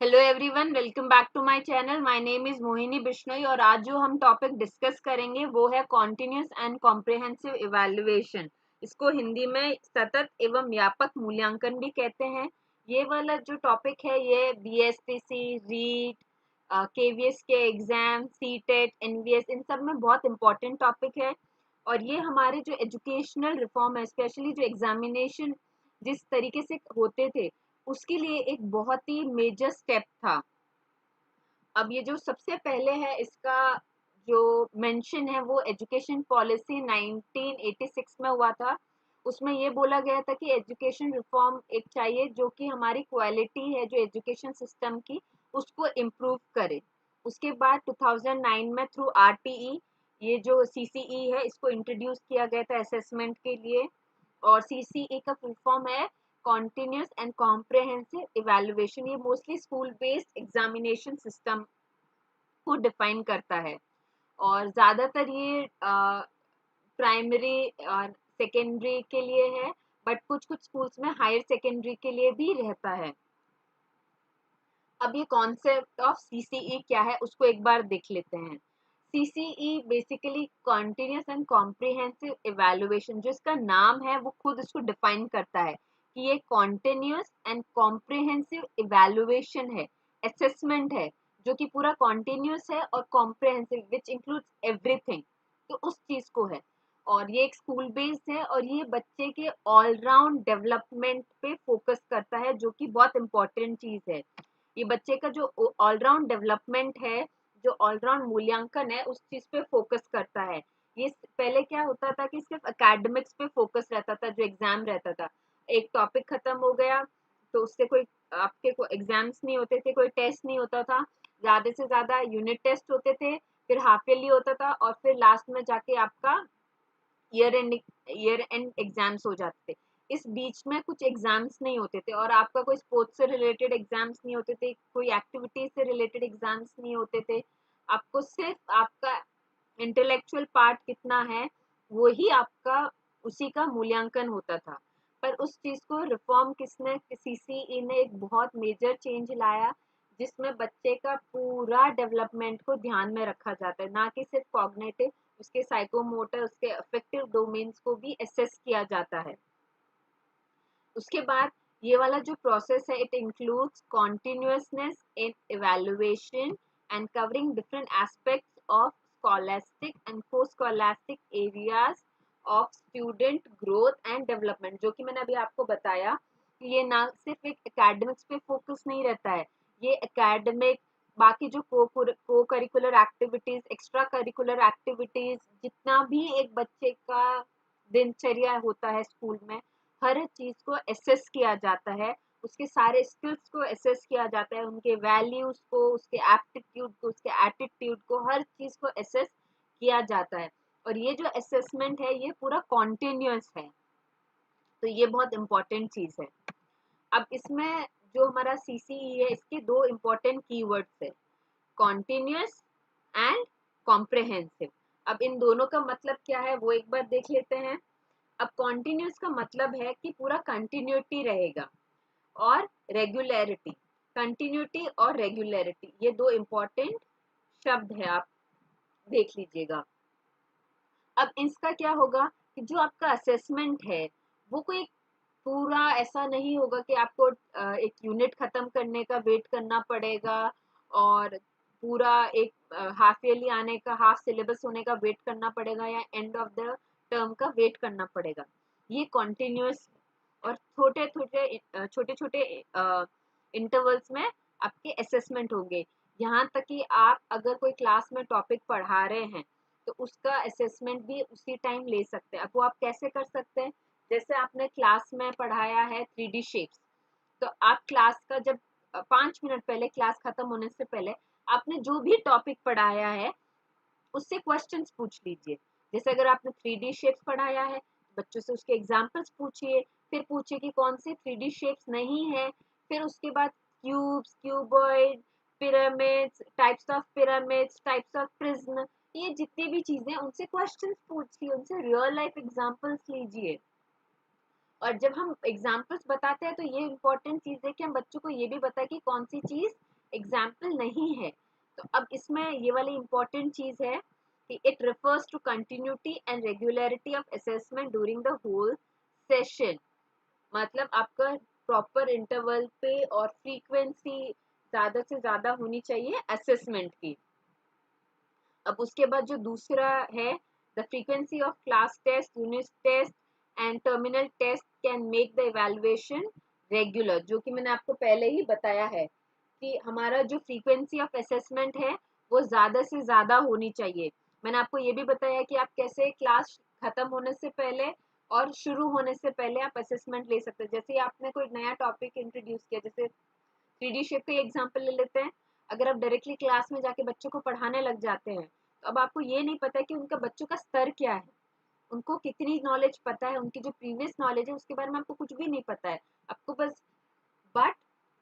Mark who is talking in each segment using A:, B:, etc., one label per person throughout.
A: Hello everyone, welcome back to my channel. My name is Mohini Bishnoi और आज जो हम टॉपिक डिस्कस करेंगे वो है कॉन्टिन्यूस एंड कॉम्प्रिहेंसिव इवैल्यूएशन। इसको हिंदी में सतत एवं व्यापक मूल्यांकन भी कहते हैं। ये वाला जो टॉपिक है ये बीएसपीसी, रीट, केवीएस के एग्जाम, सीटेट, एनवीएस, इन सब में बहुत इंपॉर्टेंट टॉपिक है। और ये हमारे जो एजुकेशनल रिफॉर्म है, स्पेशली जो एग्जामिनेशन जिस तरीके से होते थे उसके लिए एक बहुत ही मेजर स्टेप था। अब ये जो सबसे पहले है इसका जो मेंशन है वो एजुकेशन पॉलिसी 1986 में हुआ था। उसमें ये बोला गया था कि एजुकेशन रिफॉर्म एक चाहिए जो कि हमारी क्वालिटी है जो एजुकेशन सिस्टम की उसको इम्प्रूव करे। उसके बाद 2009 में थ्रू आरटीई ये जो सीसीई है इसको इंट्रोड्यूस किया गया था असेसमेंट के लिए। और सीसीई का फुल फॉर्म है कॉन्टिन्यूस एंड कॉम्प्रिहेंसिव इवैल्यूएशन। ये mostly school based examination system को डिफाइन करता है और ज़्यादातर ये प्राइमरी और सेकेंडरी के लिए है, बट कुछ कुछ स्कूल्स में हायर सेकेंडरी के लिए भी रहता है। अब ये कॉन्सेप्ट ऑफ सीसीई क्या है उसको एक बार देख लेते हैं। CCE basically continuous and comprehensive evaluation, जो इसका नाम है वो खुद इसको डिफाइन करता है कि ये कॉन्टिन्यूस एंड कॉम्प्रिहेंसिव इवैल्यूएशन है, असेसमेंट है जो कि पूरा कॉन्टिन्यूस है और कॉम्प्रिहेंसिव विच इंक्लूड्स एवरीथिंग, तो उस चीज को है। और ये एक स्कूल बेस्ड है और ये बच्चे के ऑलराउंड डेवलपमेंट पे फोकस करता है जो कि बहुत इंपॉर्टेंट चीज है। ये बच्चे का जो ऑलराउंड डेवलपमेंट है, जो ऑलराउंड मूल्यांकन है उस चीज पे फोकस करता है। ये पहले क्या होता था कि सिर्फ एकेडमिक्स पे फोकस रहता था, जो एग्जाम रहता था एक टॉपिक खत्म हो गया तो उससे कोई आपके कोई एग्जाम्स नहीं होते थे, कोई टेस्ट नहीं होता था। ज्यादा से ज्यादा यूनिट टेस्ट होते थे, फिर हाफ ईयरली होता था और फिर लास्ट में जाके आपका ईयर एंड एग्जाम्स हो जाते थे। इस बीच में कुछ एग्जाम्स नहीं होते थे और आपका कोई स्पोर्ट्स से रिलेटेड एग्जाम्स नहीं होते थे, कोई एक्टिविटी से रिलेटेड एग्जाम्स नहीं होते थे। आपको सिर्फ आपका इंटेलेक्चुअल पार्ट कितना है वही आपका उसी का मूल्यांकन होता था। पर उस चीज को रिफॉर्म किसने, सीसीई ने एक बहुत मेजर चेंज लाया जिसमें बच्चे का पूरा डेवलपमेंट को ध्यान में रखा जाता है, ना कि सिर्फ कॉग्निटिव, उसके साइकोमोटर, उसके अफेक्टिव डोमेन्स को भी एसेस किया जाता है। उसके बाद ये वाला जो प्रोसेस है it includes continuousness in evaluation and covering different aspects of scholastic and post scholastic areas of student growth and development, जो कि मैंने अभी आपको बताया कि ये ना सिर्फ एक एकेडमिक्स पे फोकस नहीं रहता है, ये एकेडमिक बाकी जो को curricular activities, extra curricular activities, जितना भी एक बच्चे का दिनचर्या होता है स्कूल में, हर चीज को असेस किया जाता है, उसके सारे स्किल्स को असेस किया जाता है, उनके वैल्यूज को, उसके एप्टीट्यूड को, उसके एटीट्यूड को, हर चीज को असेस किया जाता है। और ये जो असेसमेंट है ये पूरा कॉन्टिन्यूअस है, तो ये बहुत इंपॉर्टेंट चीज है। अब इसमें जो हमारा सीसीई है इसके दो इंपॉर्टेंट कीवर्ड्स है, कॉन्टिन्यूअस एंड कॉम्प्रिहेंसिव। अब इन दोनों का मतलब क्या है वो एक बार देख लेते हैं। अब कॉन्टिन्यूस का मतलब है कि पूरा कंटिन्यूटी रहेगा, और रेगुलरिटी, कंटिन्यूटी और रेगुलरिटी ये दो इंपॉर्टेंट शब्द है, आप देख लीजिएगा। अब इसका क्या होगा कि जो आपका असेसमेंट है वो कोई पूरा ऐसा नहीं होगा कि आपको एक यूनिट खत्म करने का वेट करना पड़ेगा और पूरा एक हाफ ईयरली आने का, हाफ सिलेबस होने का वेट करना पड़ेगा या एंड ऑफ द टर्म का वेट करना पड़ेगा। ये कॉन्टिन्यूस और छोटे छोटे इंटरवल्स में आपके असेसमेंट होंगे। यहाँ तक कि आप अगर कोई क्लास में टॉपिक पढ़ा रहे हैं तो उसका असेसमेंट भी उसी टाइम ले सकते हैं। अब वो आप कैसे कर सकते हैं, जैसे आपने क्लास में पढ़ाया है 3D शेप्स, तो आप क्लास का जब 5 मिनट पहले, क्लास खत्म होने से पहले, आपने जो भी टॉपिक पढ़ाया है उससे क्वेश्चंस पूछ लीजिए। जैसे अगर आपने 3D शेप्स पढ़ाया है बच्चों से उसके एग्जाम्पल्स पूछिए, फिर पूछिए कि कौन से 3D शेप्स नहीं है, फिर उसके बाद cubes, cuboid, pyramids, types of prism, ये जितनी भी चीजें उनसे क्वेश्चंस पूछिए, उनसे रियल लाइफ एग्जांपल्स लीजिए। और जब हम एग्जाम्पल्स बताते हैं तो ये इंपॉर्टेंट चीज है कि हम बच्चों को ये भी बताएं कि कौन सी चीज एग्जाम्पल नहीं है। तो अब इसमें ये वाली इंपॉर्टेंट चीज है कि it refers to continuity and regularity of assessment during the whole session. मतलब आपका प्रॉपर इंटरवल पे और फ्रीक्वेंसी ज्यादा से ज्यादा होनी चाहिए असेसमेंट की। अब उसके बाद जो दूसरा है, the frequency of class test, unit test and terminal test can make the evaluation regular, जो कि मैंने आपको पहले ही बताया है कि हमारा जो फ्रीक्वेंसी ऑफ असेसमेंट है वो ज्यादा से ज्यादा होनी चाहिए। मैंने आपको ये भी बताया कि आप कैसे क्लास खत्म होने से पहले और शुरू होने से पहले आप असेसमेंट ले सकते हैं। जैसे आपने कोई नया टॉपिक इंट्रोड्यूस किया, जैसे 3D शेप का एग्जांपल ले लेते हैं। अगर आप डायरेक्टली क्लास में जाके बच्चों को पढ़ाने लग जाते हैं तो अब आपको ये नहीं पता कि उनका बच्चों का स्तर क्या है, उनको कितनी नॉलेज पता है, उनकी जो प्रीवियस नॉलेज है उसके बारे में आपको कुछ भी नहीं पता है आपको बस। बट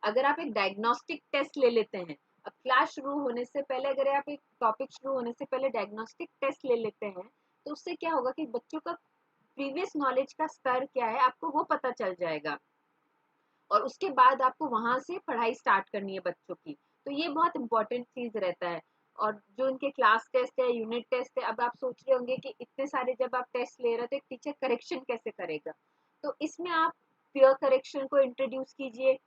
A: अगर आप एक डायग्नोस्टिक टेस्ट ले लेते हैं, अब क्लास शुरू होने से पहले अगर आप एक टॉपिक शुरू होने से पहले डायग्नोस्टिक टेस्ट ले लेते हैं तो उससे क्या होगा कि बच्चों का प्रीवियस नॉलेज का स्तर क्या है आपको वो पता चल जाएगा, और उसके बाद आपको वहां से पढ़ाई स्टार्ट करनी है बच्चों की। तो ये बहुत इंपॉर्टेंट चीज रहता है। और जो उनके क्लास टेस्ट है, यूनिट टेस्ट है, अब आप सोच रहे होंगे कि इतने सारे जब आप टेस्ट ले रहे हो तो एक टीचर करेक्शन कैसे करेगा। तो इसमें आप पीयर करेक्शन को इंट्रोड्यूस कीजिए।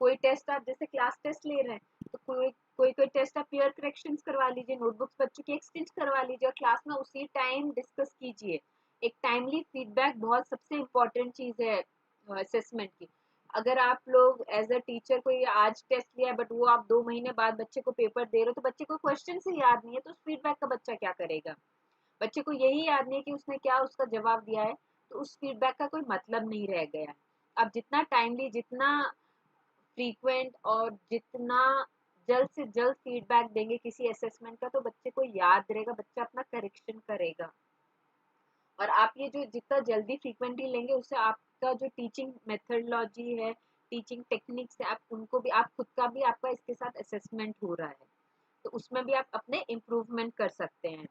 A: कोई टेस्ट आप जैसे क्लास टेस्ट ले रहे हैं तो कोई कोई कोई टेस्ट आप पीयर करेक्शन करवा लीजिए, नोटबुक्स बच्चों की एक्सचेंज करवा लीजिए और क्लास में उसी टाइम डिस्कस कीजिए। एक टाइमली फीडबैक बहुत सबसे इम्पोर्टेंट चीज है असेसमेंट की। अगर आप लोग एज अ टीचर कोई आज टेस्ट लिया बट वो आप 2 महीने बाद बच्चे को पेपर दे रहे हो तो बच्चे को क्वेश्चन से याद नहीं है तो उस फीडबैक का बच्चा क्या करेगा। बच्चे को यही याद नहीं है कि उसने क्या उसका जवाब दिया है, तो उस फीडबैक का कोई मतलब नहीं रह गया। आप जितना टाइमली, जितना फ्रीक्वेंट और जितना जल्द से जल्द फीडबैक देंगे किसी असेसमेंट का तो बच्चे को याद रहेगा, बच्चा अपना करेक्शन करेगा। और आप ये जो जितना जल्दी फ्रीक्वेंटली लेंगे उससे आपका जो टीचिंग मेथडोलॉजी है, टीचिंग टेक्निक्स है, आप उनको भी, आप खुद का भी आपका इसके साथ असेसमेंट हो रहा है तो उसमें भी आप अपने इम्प्रूवमेंट कर सकते हैं।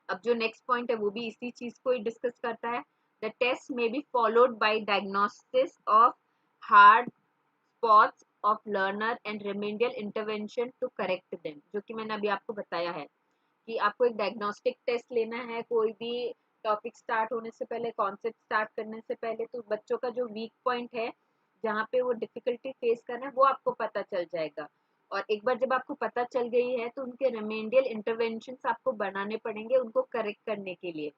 A: अब जो नेक्स्ट पॉइंट है वो भी इसी चीज को ही डिस्कस करता है। The test may be followed by diagnosis of hard spots of learner and remedial intervention to correct them, जो कि मैंने अभी आपको बताया है कि आपको एक डायग्नोस्टिक टेस्ट लेना है कोई भी टॉपिक स्टार्ट होने से पहले, कॉन्सेप्ट स्टार्ट करने से पहले, तो बच्चों का जो वीक पॉइंट है जहाँ पे वो डिफिकल्टी फेस कर रहे हैं वो आपको पता चल जाएगा। और एक बार जब आपको पता चल गई है तो उनके रेमेडियल इंटरवेंशन आपको बनाने पड़ेंगे उनको करेक्ट करने के लिए।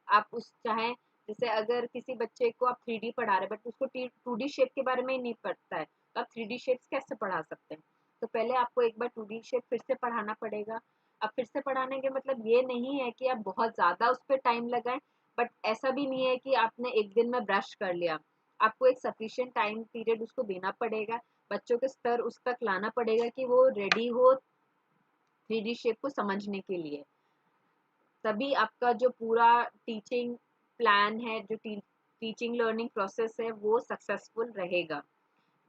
A: आप उस चाहे जैसे अगर किसी बच्चे को आप 3D पढ़ा रहे हैं बट उसको 2D शेप के बारे में ही नहीं पता है तो आप 3D शेप्स कैसे पढ़ा सकते हैं। तो पहले आपको एक बार 2D शेप फिर से पढ़ाना पड़ेगा। अब फिर से पढ़ाने का मतलब ये नहीं है कि आप बहुत ज्यादा उस पर टाइम लगाएं, बट ऐसा भी नहीं है कि आपने एक दिन में ब्रश कर लिया। आपको एक सफिशिएंट टाइम पीरियड उसको देना पड़ेगा, बच्चों के स्तर उस तक लाना पड़ेगा कि वो रेडी हो 3D शेप को समझने के लिए। तभी आपका जो पूरा टीचिंग प्लान है, जो टीचिंग लर्निंग प्रोसेस है वो सक्सेसफुल रहेगा।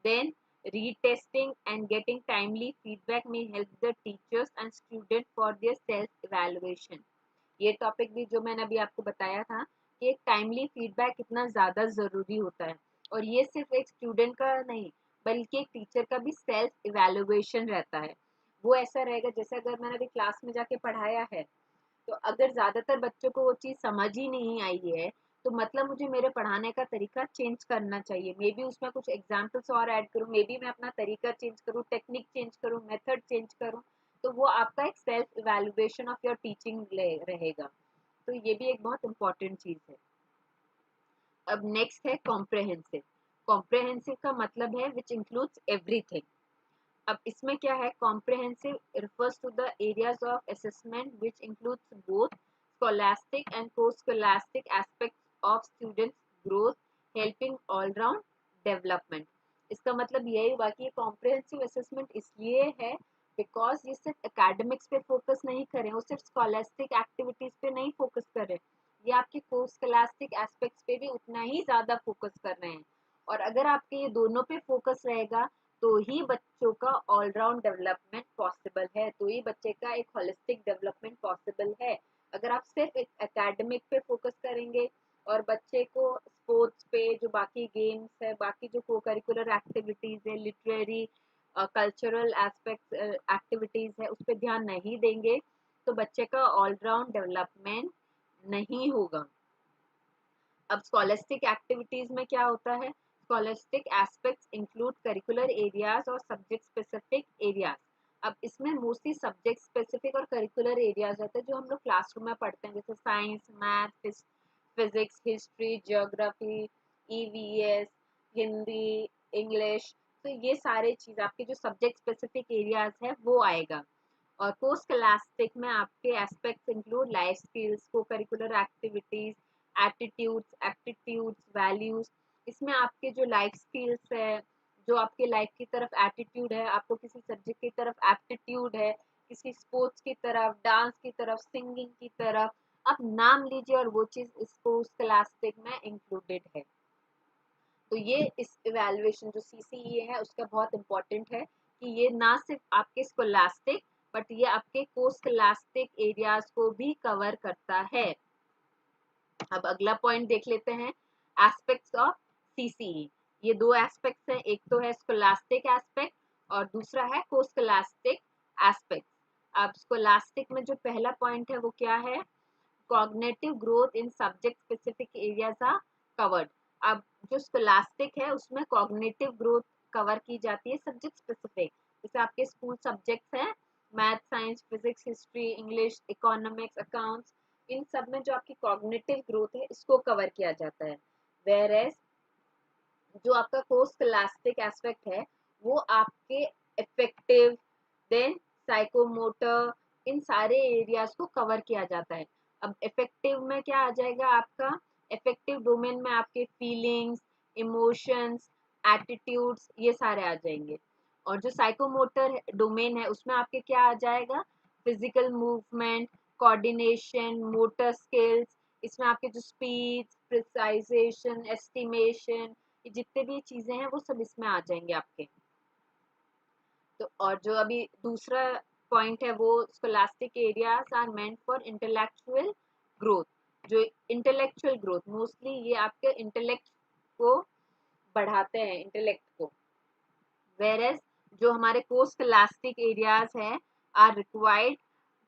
A: Then retesting and getting timely feedback may help the teachers and students for their self evaluation। ये टॉपिक भी जो मैंने अभी आपको बताया था कि एक टाइमली फीडबैक कितना ज़्यादा ज़रूरी होता है, और ये सिर्फ एक स्टूडेंट का नहीं बल्कि एक टीचर का भी सेल्फ इवेल्युएशन रहता है। वो ऐसा रहेगा जैसे अगर मैंने अभी क्लास में जाके पढ़ाया है तो अगर ज्यादातर बच्चों को वो चीज समझ ही नहीं आई है तो मतलब मुझे मेरे पढ़ाने का तरीका चेंज करना चाहिए। मे बी उसमें कुछ एग्जाम्पल्स और ऐड करूँ, मे बी मैं अपना तरीका चेंज करूँ, टेक्निक चेंज करूँ, मेथड चेंज करूँ, तो वो आपका एक self evaluation of your teaching रहेगा। तो ये भी एक बहुत इंपॉर्टेंट चीज है। अब नेक्स्ट है कॉम्प्रहेंसिव। कॉम्प्रहेंसिव का मतलब है विच इंक्लूड्स एवरीथिंग। अब इसमें क्या है, comprehensive refers to the areas of assessment which includes both scholastic and post-scholastic aspects of students' growth, helping all-round development। इसका मतलब यही हुआ कि ये कॉम्प्रहेंसिव असेसमेंट इसलिए है बिकॉज ये सिर्फ एकेडमिक्स पे फोकस नहीं कर रहे हैं, वो सिर्फ स्कॉलास्टिक एक्टिविटीज पे नहीं फोकस कर रहे हैं, ये आपके पोस्ट स्कॉलास्टिक एस्पेक्ट्स पे भी उतना ही ज्यादा फोकस कर रहे हैं। और अगर आपके ये दोनों पे फोकस रहेगा तो ही बच्चों का ऑलराउंड डेवलपमेंट पॉसिबल है, तो ही बच्चे का एक होलिस्टिक डेवलपमेंट पॉसिबल है। अगर आप सिर्फ एक एकेडमिक पे फोकस करेंगे और बच्चे को स्पोर्ट्स पे, जो बाकी गेम्स है, बाकी जो को करिकुलर एक्टिविटीज है, लिटरेरी कल्चरल एस्पेक्ट एक्टिविटीज है उस पर ध्यान नहीं देंगे तो बच्चे का ऑलराउंड डेवलपमेंट नहीं होगा। अब स्कॉलस्टिक एक्टिविटीज में क्या होता है, scholastic aspects include curricular areas और सब्जेक्ट स्पेसिफिक एरियाज। अब इसमें मोस्टली सब्जेक्ट स्पेसिफिक और करिकुलर एरियाज रहते हैं जो हम लोग क्लासरूम में पढ़ते हैं, जैसे science, math, physics, history, geography, EVS, Hindi, English. तो ये सारे चीज आपके जो सब्जेक्ट स्पेसिफिक एरियाज है वो आएगा। और पोस्ट क्लास्टिक में आपके एस्पेक्ट्स इंक्लूड लाइफ स्किल्स, को करिकुलर एक्टिविटीज, एप्टीट्यूड्स, वैल्यूज। इसमें आपके जो लाइफ स्किल्स है, जो आपके लाइफ की तरफ एटीट्यूड है, आपको किसी सब्जेक्ट की तरफ एप्टीट्यूड है, किसी स्पोर्ट्स की तरफ, डांस की तरफ, सिंगिंग की तरफ, आप नाम लीजिए और वो चीज इस पोस्ट क्लास्टिक में इंक्लूडेड है। तो ये इस इवैल्यूएशन जो सीसीई है उसका बहुत इंपॉर्टेंट है कि ये ना सिर्फ आपके स्कोलास्टिक बट ये आपके कोस्कोलास्टिक एरियाज को भी कवर करता है। अब अगला पॉइंट देख लेते हैं, एस्पेक्ट्स ऑफ सीसीई। ये दो एस्पेक्ट्स हैं, एक तो है स्कोलास्टिक एस्पेक्ट और दूसरा है कोस्कोलास्टिक एस्पेक्ट। अब स्कोलास्टिक में जो पहला पॉइंट है वो क्या है, cognitive growth in subject specific areas are covered. अब जो स्कोलास्टिक है उसमें कॉग्निटिव ग्रोथ कवर की जाती है सब्जेक्ट स्पेसिफिक, जैसे आपके स्कूल सब्जेक्ट्स हैं math, science, physics, history, English, economics, accounts, इन सब में जो आपकी कॉग्निटिव ग्रोथ है इसको कवर किया जाता है। वेयर एज जो आपका पोस्ट क्लास्टिक एस्पेक्ट है वो आपके इफेक्टिव, देन साइकोमोटर, इन सारे एरियाज को कवर किया जाता है। अब इफेक्टिव में क्या आ जाएगा, आपका इफेक्टिव डोमेन में आपके फीलिंग्स, इमोशंस, एटीट्यूड्स ये सारे आ जाएंगे। और जो साइकोमोटर डोमेन है उसमें आपके क्या आ जाएगा, physical movement, coordination, motor skills, इसमें आपके जो स्पीच, प्रिसाइजेशन, एस्टिमेशन, ये जितने भी चीजें हैं वो सब इसमें आ जाएंगे आपके। तो और जो अभी दूसरा पॉइंट है वो scholastic areas are meant for intellectual growth. जो इंटेलेक्चुअल ग्रोथ मोस्टली ये आपके इंटेलेक्ट को बढ़ाते हैं, इंटेलेक्ट को। वेयर जो हमारे पोस्ट क्लास्टिक एरियाज है are required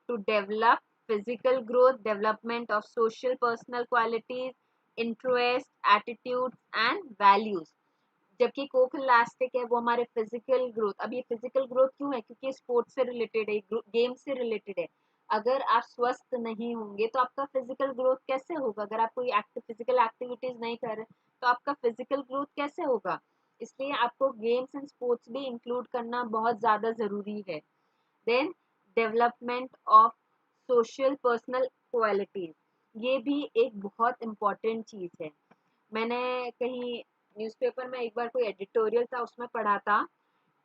A: to develop physical growth, development of social personal qualities, interest, attitudes and values। जबकि कोक्लास्टिक है वो हमारे फिजिकल ग्रोथ। अब ये फिजिकल ग्रोथ क्यों है, क्योंकि स्पोर्ट्स से रिलेटेड है, गेम से रिलेटेड है। अगर आप स्वस्थ नहीं होंगे तो आपका फिजिकल ग्रोथ कैसे होगा, अगर आप कोई फिजिकल एक्टिविटीज नहीं कर रहे तो आपका फिजिकल ग्रोथ कैसे होगा। इसलिए आपको गेम्स एंड स्पोर्ट्स भी इंक्लूड करना बहुत ज्यादा जरूरी है। Then development of social personal qualities, ये भी एक बहुत इम्पॉर्टेंट चीज है। मैंने कहीं न्यूज़पेपर में एक बार कोई एडिटोरियल था उसमें पढ़ा था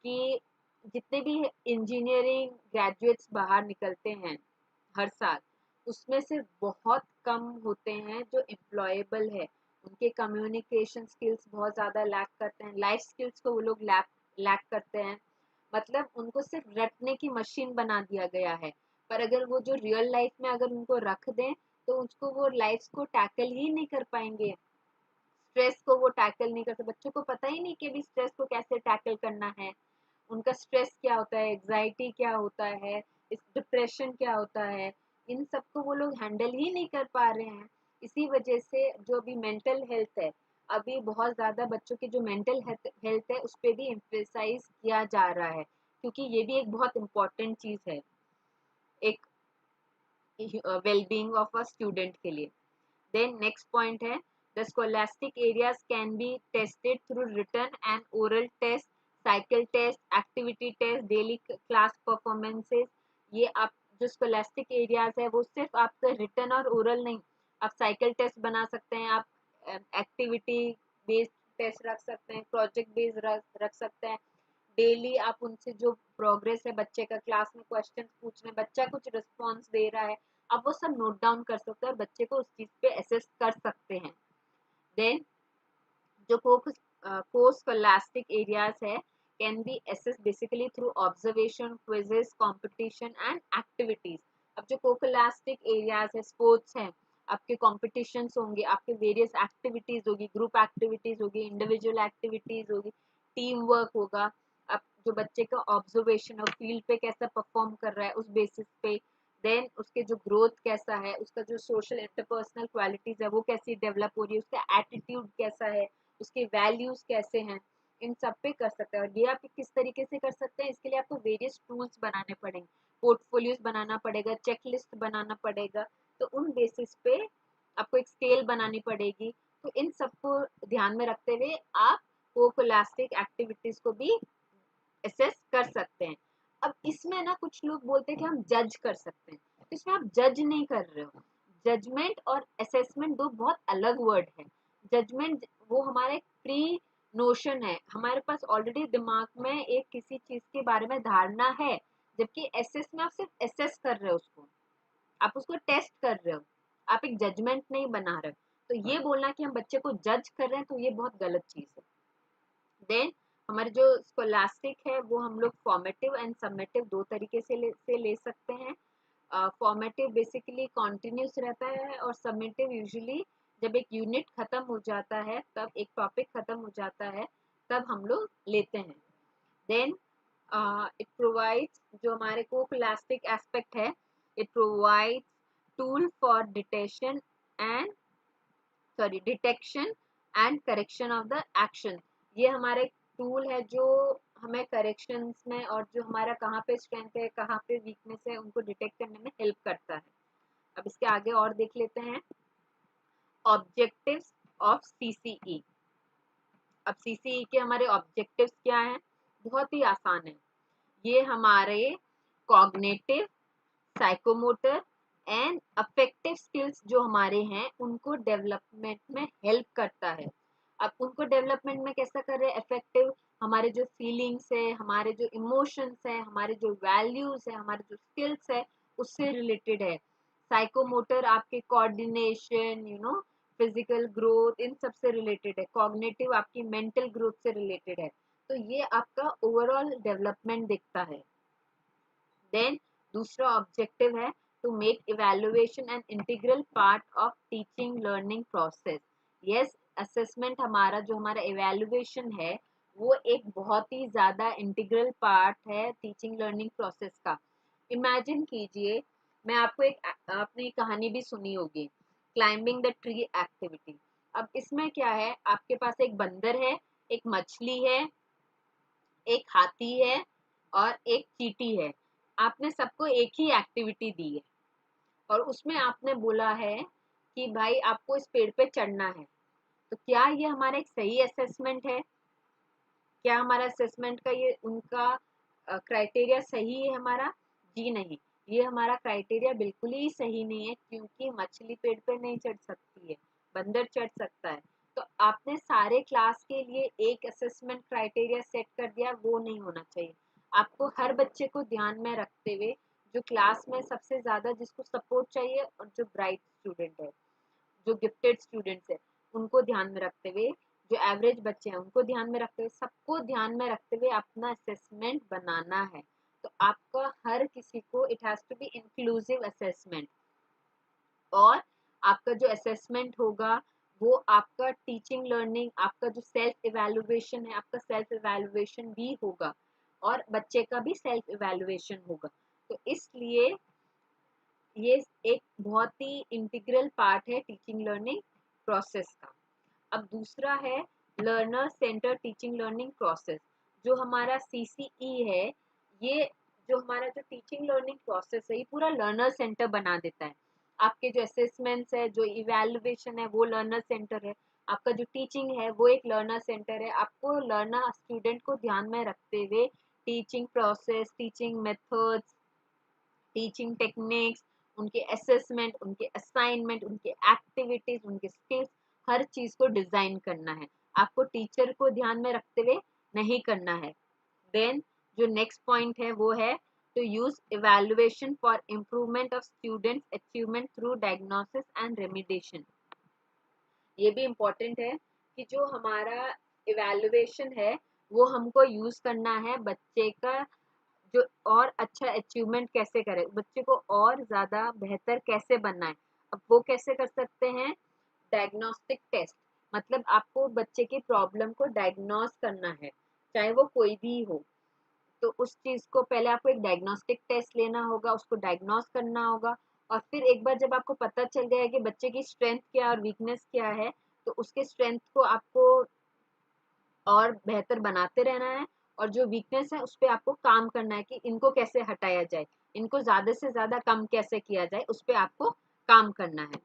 A: कि जितने भी इंजीनियरिंग ग्रेजुएट्स बाहर निकलते हैं हर साल, उसमें से बहुत कम होते हैं जो एम्प्लॉयबल है। उनके कम्युनिकेशन स्किल्स बहुत ज़्यादा लैक करते हैं, लाइफ स्किल्स को वो लोग लैक करते हैं। मतलब उनको सिर्फ रटने की मशीन बना दिया गया है। पर अगर वो जो रियल लाइफ में अगर उनको रख दें तो उसको वो लाइफ को टैकल ही नहीं कर पाएंगे, स्ट्रेस को वो टैकल नहीं करते। बच्चों को पता ही नहीं कि भी स्ट्रेस को कैसे टैकल करना है, उनका स्ट्रेस क्या होता है, एग्जाइटी क्या होता है, डिप्रेशन क्या होता है, इन सबको वो लोग हैंडल ही नहीं कर पा रहे हैं। इसी वजह से जो अभी मेंटल हेल्थ है, अभी बहुत ज़्यादा बच्चों की जो मेंटल हेल्थ है उस पर भी एम्फेसाइज किया जा रहा है, क्योंकि ये भी एक बहुत इम्पोर्टेंट चीज़ है एक वेलबींग ऑफ अ स्टूडेंट के लिए। Then next point है, the scholastic areas can be tested through written and oral test, cycle test, activity test, daily class performances। ये आप जो scholastic areas है वो सिर्फ आपका written और oral नहीं, आप cycle test बना सकते हैं, आप activity based test रख सकते हैं, project based रख सकते हैं। डेली आप उनसे जो प्रोग्रेस है बच्चे का, क्लास में क्वेश्चन पूछ रहे हैं, बच्चा कुछ रिस्पॉन्स दे रहा है, आप वो सब नोट डाउन कर सकते हैं और बच्चे को उस चीज पे असेस कर सकते हैं। देन जो पोस्ट स्कोलास्टिक एरियाज है can be assess basically through observation, quizzes, competition and activities. अब जो कोकोलास्टिक एरियाज है, स्पोर्ट्स हैं, आपके कॉम्पिटिशन्स होंगे, आपके वेरियस एक्टिविटीज होगी, ग्रुप एक्टिविटीज होगी, इंडिविजुअल एक्टिविटीज होगी, टीम वर्क होगा। अब जो बच्चे का ऑब्जर्वेशन और फील्ड पे कैसा परफॉर्म कर रहा है उस बेसिस पे, देन उसके जो ग्रोथ कैसा है, उसका जो सोशल इंटरपर्सनल क्वालिटीज है वो कैसी डेवलप हो रही है, उसका एटीट्यूड कैसा है, उसके वैल्यूज कैसे हैं, इन सब पे कर सकते हैं। और ये आप किस तरीके से कर सकते हैं, इसके लिए आपको वेरियस टूल्स बनाने पड़ेंगे, पोर्टफोलियोज बनाना पड़ेगा, चेकलिस्ट बनाना पड़ेगा, तो उन बेसिस पे आपको एक स्केल बनानी पड़ेगी। तो इन सबको ध्यान में रखते हुए आप कोकोलास्टिक एक्टिविटीज को भी असेस कर सकते हैं। अब इसमें ना कुछ लोग बोलते हैं कि हम जज कर सकते हैं, तो इसमें आप जज नहीं कर रहे हो। जजमेंट और असेसमेंट दो बहुत अलग वर्ड है। जजमेंट वो हमारा एक प्री नोशन है, हमारे पास ऑलरेडी दिमाग में एक किसी चीज के बारे में धारणा है, जबकि एसेस में आप सिर्फ एसेस कर रहे हो उसको, आप उसको टेस्ट कर रहे हो, आप एक जजमेंट नहीं बना रहे हो। तो ये बोलना कि हम बच्चे को जज कर रहे हैं तो ये बहुत गलत चीज है। देन हमारे जो स्कोलास्टिक है वो हम लोग फॉर्मेटिव एंड सबमेटिव दो तरीके से ले सकते हैं। फॉर्मेटिव बेसिकली कॉन्टिन्यूस रहता है और सबमेटिव यूजुअली जब एक यूनिट खत्म हो जाता है, तब एक टॉपिक खत्म हो जाता है, तब हम लोग लेते हैं। देन इट प्रोवाइड्स, जो हमारे को क्लास्टिक एस्पेक्ट है, it provides tool for detection and correction of the action. ये हमारे टूल है जो हमें करेक्शंस में और जो हमारा कहाँ पे स्ट्रेंथ है कहाँ पे वीकनेस है उनको डिटेक्ट करने में हेल्प करता है। अब इसके आगे और देख लेते हैं ऑब्जेक्टिव्स ऑफ सीसीई। अब सीसीई के हमारे ऑब्जेक्टिव्स क्या हैं, बहुत ही आसान है। ये हमारे cognitive, psychomotor and affective skills जो हमारे हैं उनको डेवलपमेंट में हेल्प करता है। अब उनको डेवलपमेंट में कैसा कर रहे हैं, इफेक्टिव, हमारे जो फीलिंग्स है, हमारे जो इमोशंस है, हमारे जो वैल्यूज है, हमारे जो स्किल्स है उससे रिलेटेड है। साइकोमोटर आपके कोऑर्डिनेशन, फिजिकल ग्रोथ, इन सब से रिलेटेड है। कॉग्निटिव आपकी मेंटल ग्रोथ से रिलेटेड है। तो ये आपका ओवरऑल डेवलपमेंट दिखता है। देन दूसरा ऑब्जेक्टिव है to make evaluation an integral part of teaching learning process. Yes, assessment हमारा जो हमारा इवैल्यूएशन है वो एक बहुत ही ज्यादा इंटीग्रल पार्ट है टीचिंग लर्निंग प्रोसेस का। इमेजिन कीजिए, मैं आपको एक आपने कहानी भी सुनी होगी, क्लाइंबिंग द ट्री एक्टिविटी। अब इसमें क्या है, आपके पास एक बंदर है, एक मछली है, एक हाथी है और एक चींटी है। आपने सबको एक ही एक्टिविटी दी है और उसमें आपने बोला है कि भाई आपको इस पेड़ पे चढ़ना है। तो क्या ये हमारा एक सही असेसमेंट है? क्या हमारा असेसमेंट का ये उनका क्राइटेरिया सही है हमारा? जी नहीं, ये हमारा क्राइटेरिया बिल्कुल ही सही नहीं है, क्योंकि मछली पेड़ पे नहीं चढ़ सकती है, बंदर चढ़ सकता है। तो आपने सारे क्लास के लिए एक असेसमेंट क्राइटेरिया सेट कर दिया, वो नहीं होना चाहिए। आपको हर बच्चे को ध्यान में रखते हुए, जो क्लास में सबसे ज्यादा जिसको सपोर्ट चाहिए और जो ब्राइट स्टूडेंट है, जो गिफ्टेड स्टूडेंट्स है, उनको ध्यान में रखते हुए, जो एवरेज बच्चे हैं उनको ध्यान में रखते हुए, सबको ध्यान में रखते हुए अपना असेसमेंट बनाना है। तो आपका हर किसी को it has to be inclusive assessment. और आपका जो असेसमेंट होगा वो आपका टीचिंग लर्निंग, आपका जो सेल्फ इवैल्यूएशन है, आपका सेल्फ इवैल्यूएशन भी होगा और बच्चे का भी सेल्फ इवैल्यूएशन होगा। तो इसलिए ये एक बहुत ही इंटीग्रल पार्ट है टीचिंग लर्निंग प्रोसेस का। अब दूसरा है learner centre teaching learning process. जो हमारा सीसीई है, ये जो हमारा जो टीचिंग लर्निंग प्रोसेस है ये पूरा लर्नर सेंटर बना देता है। आपके जो असेसमेंट्स है, जो इवैल्यूएशन है, वो लर्नर सेंटर है। आपका जो टीचिंग है वो एक लर्नर सेंटर है। आपको लर्नर स्टूडेंट को ध्यान में रखते हुए teaching process, teaching methods, teaching techniques, उनके असेसमेंट, उनके असाइनमेंट, उनके एक्टिविटीज, उनके स्किल्स, हर चीज को डिजाइन करना है। आपको टीचर को ध्यान में रखते हुए नहीं करना है। देन जो नेक्स्ट पॉइंट है वो है to use evaluation for improvement of students achievement through diagnosis and remediation. ये भी इम्पोर्टेंट है कि जो हमारा इवैल्यूएशन है वो हमको यूज करना है बच्चे का जो और अच्छा अचीवमेंट कैसे करे, बच्चे को और ज्यादा बेहतर कैसे बनना है। अब वो कैसे कर सकते हैं, डायग्नोस्टिक टेस्ट, मतलब आपको बच्चे की प्रॉब्लम को डायग्नोस करना है, चाहे वो कोई भी हो। तो उस चीज को पहले आपको एक डायग्नोस्टिक टेस्ट लेना होगा, उसको डायग्नोस करना होगा, और फिर एक बार जब आपको पता चल गया है कि बच्चे की स्ट्रेंथ क्या और वीकनेस क्या है, तो उसके स्ट्रेंथ को आपको और बेहतर बनाते रहना है, और जो वीकनेस है उस पर आपको काम करना है कि इनको कैसे हटाया जाए, इनको ज्यादा से ज्यादा कम कैसे किया जाए, उस पर आपको काम करना है।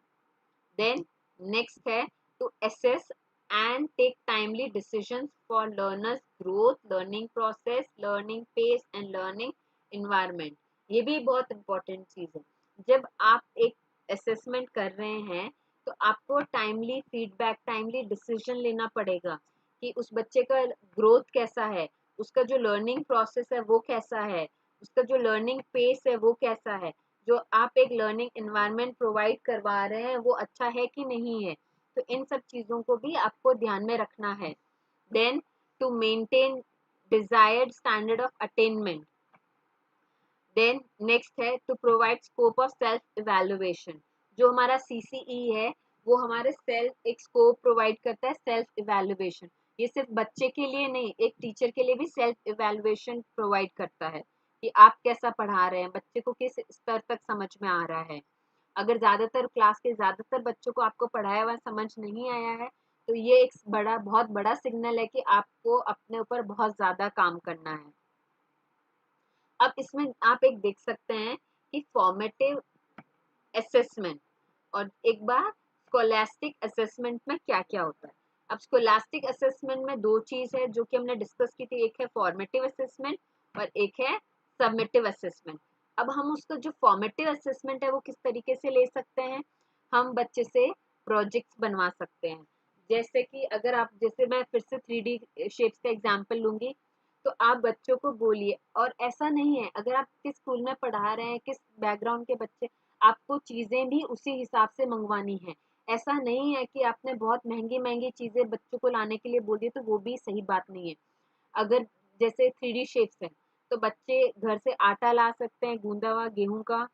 A: देन नेक्स्ट है to assess and take timely decisions for learners growth, learning process, learning pace and learning environment. ये भी बहुत important चीज है। जब आप एक assessment कर रहे हैं तो आपको timely feedback, timely decision लेना पड़ेगा कि उस बच्चे का growth कैसा है, उसका जो learning process है वो कैसा है, उसका जो learning pace है वो कैसा है, जो आप एक learning environment provide करवा रहे हैं वो अच्छा है कि नहीं है। तो इन सब चीजों को भी आपको ध्यान में रखना है। Then to maintain desired standard of attainment. Then next है to provide scope of self evaluation. जो हमारा सीसीई है वो हमारे सेल्फ एक स्कोप प्रोवाइड करता है, सेल्फ इवेल्युएशन। ये सिर्फ बच्चे के लिए नहीं, एक टीचर के लिए भी सेल्फ इवेल्युएशन प्रोवाइड करता है कि आप कैसा पढ़ा रहे हैं, बच्चे को किस स्तर तक समझ में आ रहा है। अगर ज्यादातर क्लास के ज्यादातर बच्चों को आपको पढ़ाया हुआ समझ नहीं आया है, तो ये एक बहुत बड़ा सिग्नल है कि आपको अपने ऊपर बहुत ज्यादा काम करना है। अब इसमें आप एक देख सकते हैं कि फॉर्मेटिव असेसमेंट और एक बार स्कोलास्टिक असेसमेंट में क्या क्या होता है। अब स्कोलास्टिक असेसमेंट में दो चीज है जो कि हमने डिस्कस की थी, एक है फॉर्मेटिव असेसमेंट और एक है सबमिटिव असेसमेंट। अब हम उसका जो फॉर्मेटिव असेसमेंट है वो किस तरीके से ले सकते हैं, हम बच्चे से प्रोजेक्ट्स बनवा सकते हैं। जैसे कि अगर आप, जैसे मैं फिर से 3D शेप्स का एग्जांपल लूंगी, तो आप बच्चों को बोलिए, और ऐसा नहीं है अगर आप किस स्कूल में पढ़ा रहे हैं, किस बैकग्राउंड के बच्चे, आपको चीजें भी उसी हिसाब से मंगवानी है। ऐसा नहीं है कि आपने बहुत महंगी महंगी चीजें बच्चों को लाने के लिए बोल दी, तो वो भी सही बात नहीं है। अगर जैसे 3D शेप्स है तो बच्चे घर से आटा ला सकते हैं, गूंदा हुआ गेहूं का,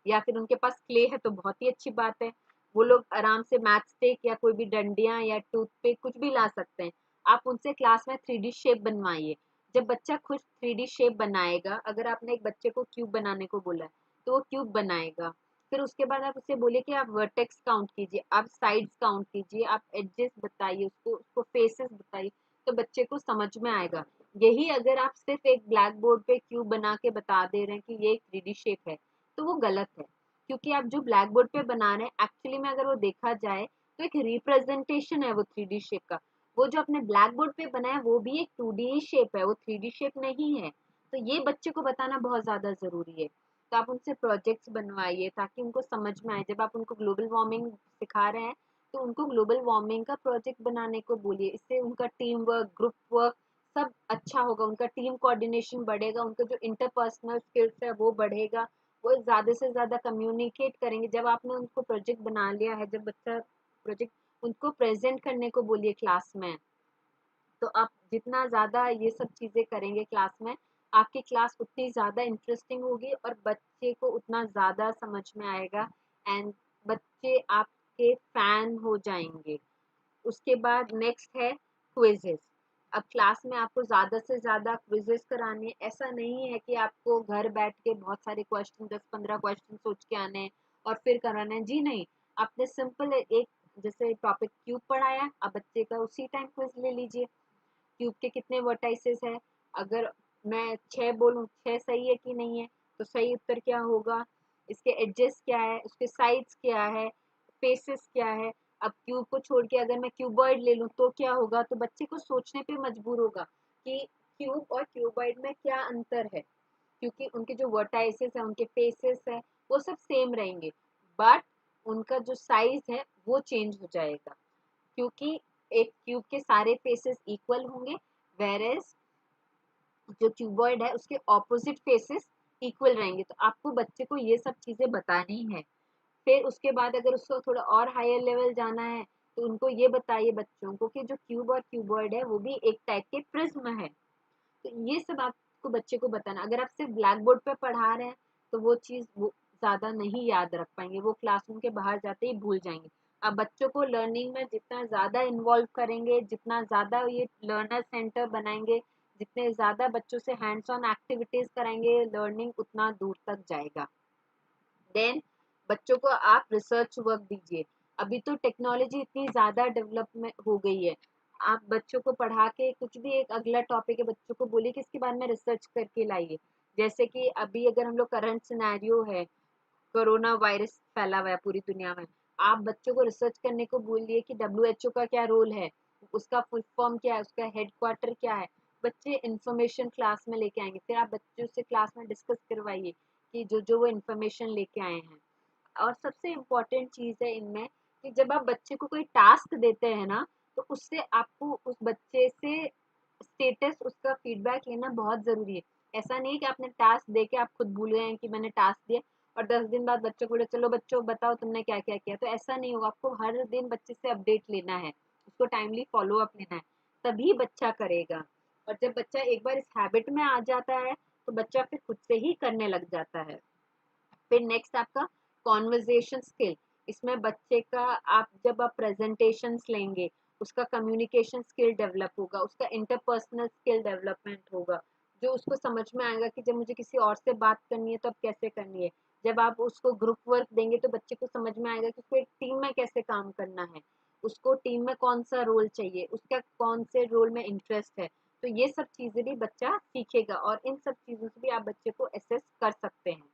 A: या फिर उनके पास क्ले है तो बहुत ही अच्छी बात है, वो लोग आराम से मैच स्टिक या कोई भी डंडियां या टूथपिक कुछ भी ला सकते हैं। आप उनसे क्लास में 3D शेप बनवाइए। जब बच्चा खुद 3D शेप बनाएगा, अगर आपने एक बच्चे को क्यूब बनाने को बोला है तो वो क्यूब बनाएगा। फिर उसके बाद आप उससे बोलिए कि आप वर्टेक्स काउंट कीजिए, आप साइड्स काउंट कीजिए, आप एडजेस बताइए, उसको फेसेस बताइए, तो बच्चे को समझ में आएगा। यही अगर आप सिर्फ एक ब्लैक बोर्ड पे क्यूब बना के बता दे रहे हैं कि ये एक 3D शेप है, तो वो गलत है। क्योंकि आप जो ब्लैक बोर्ड पे बना रहे हैं एक्चुअली में अगर वो देखा जाए तो एक रिप्रेजेंटेशन है वो 3D शेप का। वो जो आपने ब्लैक बोर्ड पे बनाया वो भी एक 2D शेप है, वो 3D शेप नहीं है। तो ये बच्चे को बताना बहुत ज्यादा जरूरी है। तो आप उनसे प्रोजेक्ट्स बनवाइए ताकि उनको समझ में आए। जब आप उनको ग्लोबल वार्मिंग सिखा रहे हैं तो उनको ग्लोबल वार्मिंग का प्रोजेक्ट बनाने को बोलिए। इससे उनका टीम वर्क, ग्रुप वर्क सब अच्छा होगा, उनका टीम कोऑर्डिनेशन बढ़ेगा, उनका जो इंटरपर्सनल स्किल्स है वो बढ़ेगा, वो ज्यादा से ज्यादा कम्युनिकेट करेंगे। जब आपने उनको प्रोजेक्ट बना लिया है, जब बच्चा प्रोजेक्ट उनको प्रेजेंट करने को बोलिए क्लास में, तो आप जितना ज्यादा ये सब चीजें करेंगे क्लास में, आपकी क्लास उतनी ज्यादा इंटरेस्टिंग होगी और बच्चे को उतना ज्यादा समझ में आएगा, एंड बच्चे आपके फैन हो जाएंगे। उसके बाद नेक्स्ट है क्विजेस। अब क्लास में आपको ज्यादा से ज्यादा क्विजेस कराने हैं। ऐसा नहीं है कि आपको घर बैठ के बहुत सारे क्वेश्चन, 10-15 क्वेश्चन सोच के आने हैं और फिर कराना है, जी नहीं। आपने सिंपल एक जैसे टॉपिक क्यूब पढ़ाया, अब बच्चे का उसी टाइम क्विज ले लीजिए। क्यूब के कितने वर्टाइसेस है, अगर मैं 6 बोलूं 6 सही है कि नहीं है, तो सही उत्तर क्या होगा, इसके एडजेस क्या है, उसके साइड्स क्या है, फेसेस क्या है। अब क्यूब को छोड़ के अगर मैं क्यूबॉइड ले लूं तो क्या होगा, तो बच्चे को सोचने पे मजबूर होगा कि क्यूब और क्यूबॉइड में क्या अंतर है, क्योंकि उनके जो वर्टाइसेस है, उनके फेसेस है, वो सब सेम रहेंगे, बट उनका जो साइज है वो चेंज हो जाएगा, क्योंकि एक क्यूब के सारे फेसेस इक्वल होंगे, वेरेस जो क्यूबॉइड है उसके ऑपोजिट फेसेस इक्वल रहेंगे। तो आपको बच्चे को ये सब चीजें बतानी है। फिर उसके बाद अगर उसको थोड़ा और हायर लेवल जाना है तो उनको ये बताइए बच्चों को कि जो क्यूब और क्यूबॉइड है वो भी एक टाइप के प्रिज्म है। तो ये सब आपको बच्चे को बताना। अगर आप सिर्फ ब्लैक बोर्ड पे पढ़ा रहे हैं तो वो चीज वो ज्यादा नहीं याद रख पाएंगे, वो क्लासरूम के बाहर जाते ही भूल जाएंगे। अब बच्चों को लर्निंग में जितना ज्यादा इन्वॉल्व करेंगे, जितना ज्यादा ये लर्नर सेंटर बनाएंगे, जितने ज़्यादा बच्चों से हैंड्स ऑन एक्टिविटीज़ कराएंगे, लर्निंग उतना दूर तक जाएगा। देन बच्चों को आप रिसर्च वर्क दीजिए। अभी तो टेक्नोलॉजी इतनी ज़्यादा डेवलपमेंट हो गई है, आप बच्चों को पढ़ा के कुछ भी एक अगला टॉपिक है, बच्चों को बोलिए कि इसके बारे में रिसर्च करके लाइए। जैसे कि अभी अगर हम लोग करंट सिनेरियो है, कोरोना वायरस फैला हुआ है पूरी दुनिया में, आप बच्चों को रिसर्च करने को बोलिए कि WHO का क्या रोल है, उसका फुल फॉर्म क्या है, उसका हेडक्वार्टर क्या है। बच्चे इंफॉर्मेशन क्लास में लेके आएंगे, फिर आप बच्चों से क्लास में डिस्कस करवाइए कि जो जो वो इंफॉर्मेशन लेके आए हैं। और सबसे इम्पोर्टेंट चीज़ है इनमें कि जब आप बच्चे को कोई टास्क देते हैं ना, तो उससे आपको उस बच्चे से स्टेटस, उसका फीडबैक लेना बहुत ज़रूरी है। ऐसा नहीं है कि आपने टास्क दे के आप खुद भूल गए हैं कि मैंने टास्क दिया और 10 दिन बाद बच्चों को बोले चलो बच्चों बताओ तुमने क्या क्या किया। तो ऐसा नहीं होगा, आपको हर दिन बच्चे से अपडेट लेना है, उसको टाइमली फॉलो अप लेना है, तभी बच्चा करेगा। और जब बच्चा एक बार इस हैबिट में आ जाता है तो बच्चा फिर खुद से ही करने लग जाता है। फिर नेक्स्ट आपका कॉन्वर्जेशन स्किल। इसमें बच्चे का आप जब आप प्रेजेंटेशंस लेंगे, उसका कम्युनिकेशन स्किल डेवलप होगा, उसका इंटरपर्सनल स्किल डेवलपमेंट होगा, जो उसको समझ में आएगा कि जब मुझे किसी और से बात करनी है तो अब कैसे करनी है। जब आप उसको ग्रुप वर्क देंगे तो बच्चे को समझ में आएगा कि उसको एक टीम में कैसे काम करना है, उसको टीम में कौन सा रोल चाहिए, उसका कौन से रोल में इंटरेस्ट है। तो ये सब चीज़ें भी बच्चा सीखेगा और इन सब चीज़ों से भी आप बच्चे को असेस कर सकते हैं।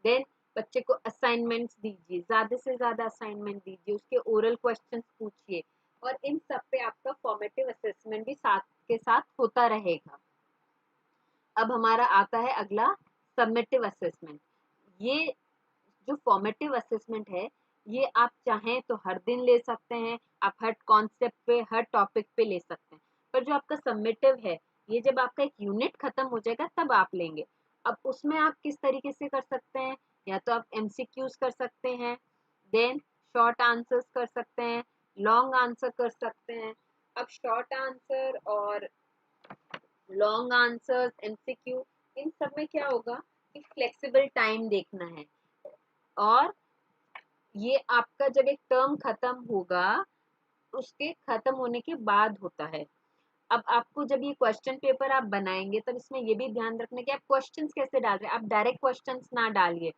A: देन बच्चे को असाइनमेंट्स दीजिए, ज़्यादा से ज़्यादा असाइनमेंट दीजिए, उसके ओरल क्वेश्चंस पूछिए और इन सब पे आपका फॉर्मेटिव असेसमेंट भी साथ के साथ होता रहेगा। अब हमारा आता है अगला सबमिटिव असेसमेंट। ये जो फॉर्मेटिव असेसमेंट है, ये आप चाहें तो हर दिन ले सकते हैं, आप हर कॉन्सेप्ट पे, हर टॉपिक पे ले सकते हैं। पर जो आपका सबमिटिव है, ये जब आपका एक यूनिट खत्म हो जाएगा तब आप लेंगे। अब उसमें आप किस तरीके से कर सकते हैं, या तो आप MCQs कर सकते हैं, देन शॉर्ट आंसर्स कर सकते हैं, लॉन्ग आंसर कर सकते हैं। अब शॉर्ट आंसर और लॉन्ग आंसर्स, MCQ, इन सब में क्या होगा कि फ्लेक्सिबल टाइम देखना है। और ये आपका जब एक टर्म खत्म होगा, उसके खत्म होने के बाद होता है। अब आपको जब ये क्वेश्चन पेपर आप बनाएंगे तब इसमें ये भी ध्यान रखना कि आप क्वेश्चंस कैसे डाल रहे हैं। आप डायरेक्ट क्वेश्चंस ना डालिए,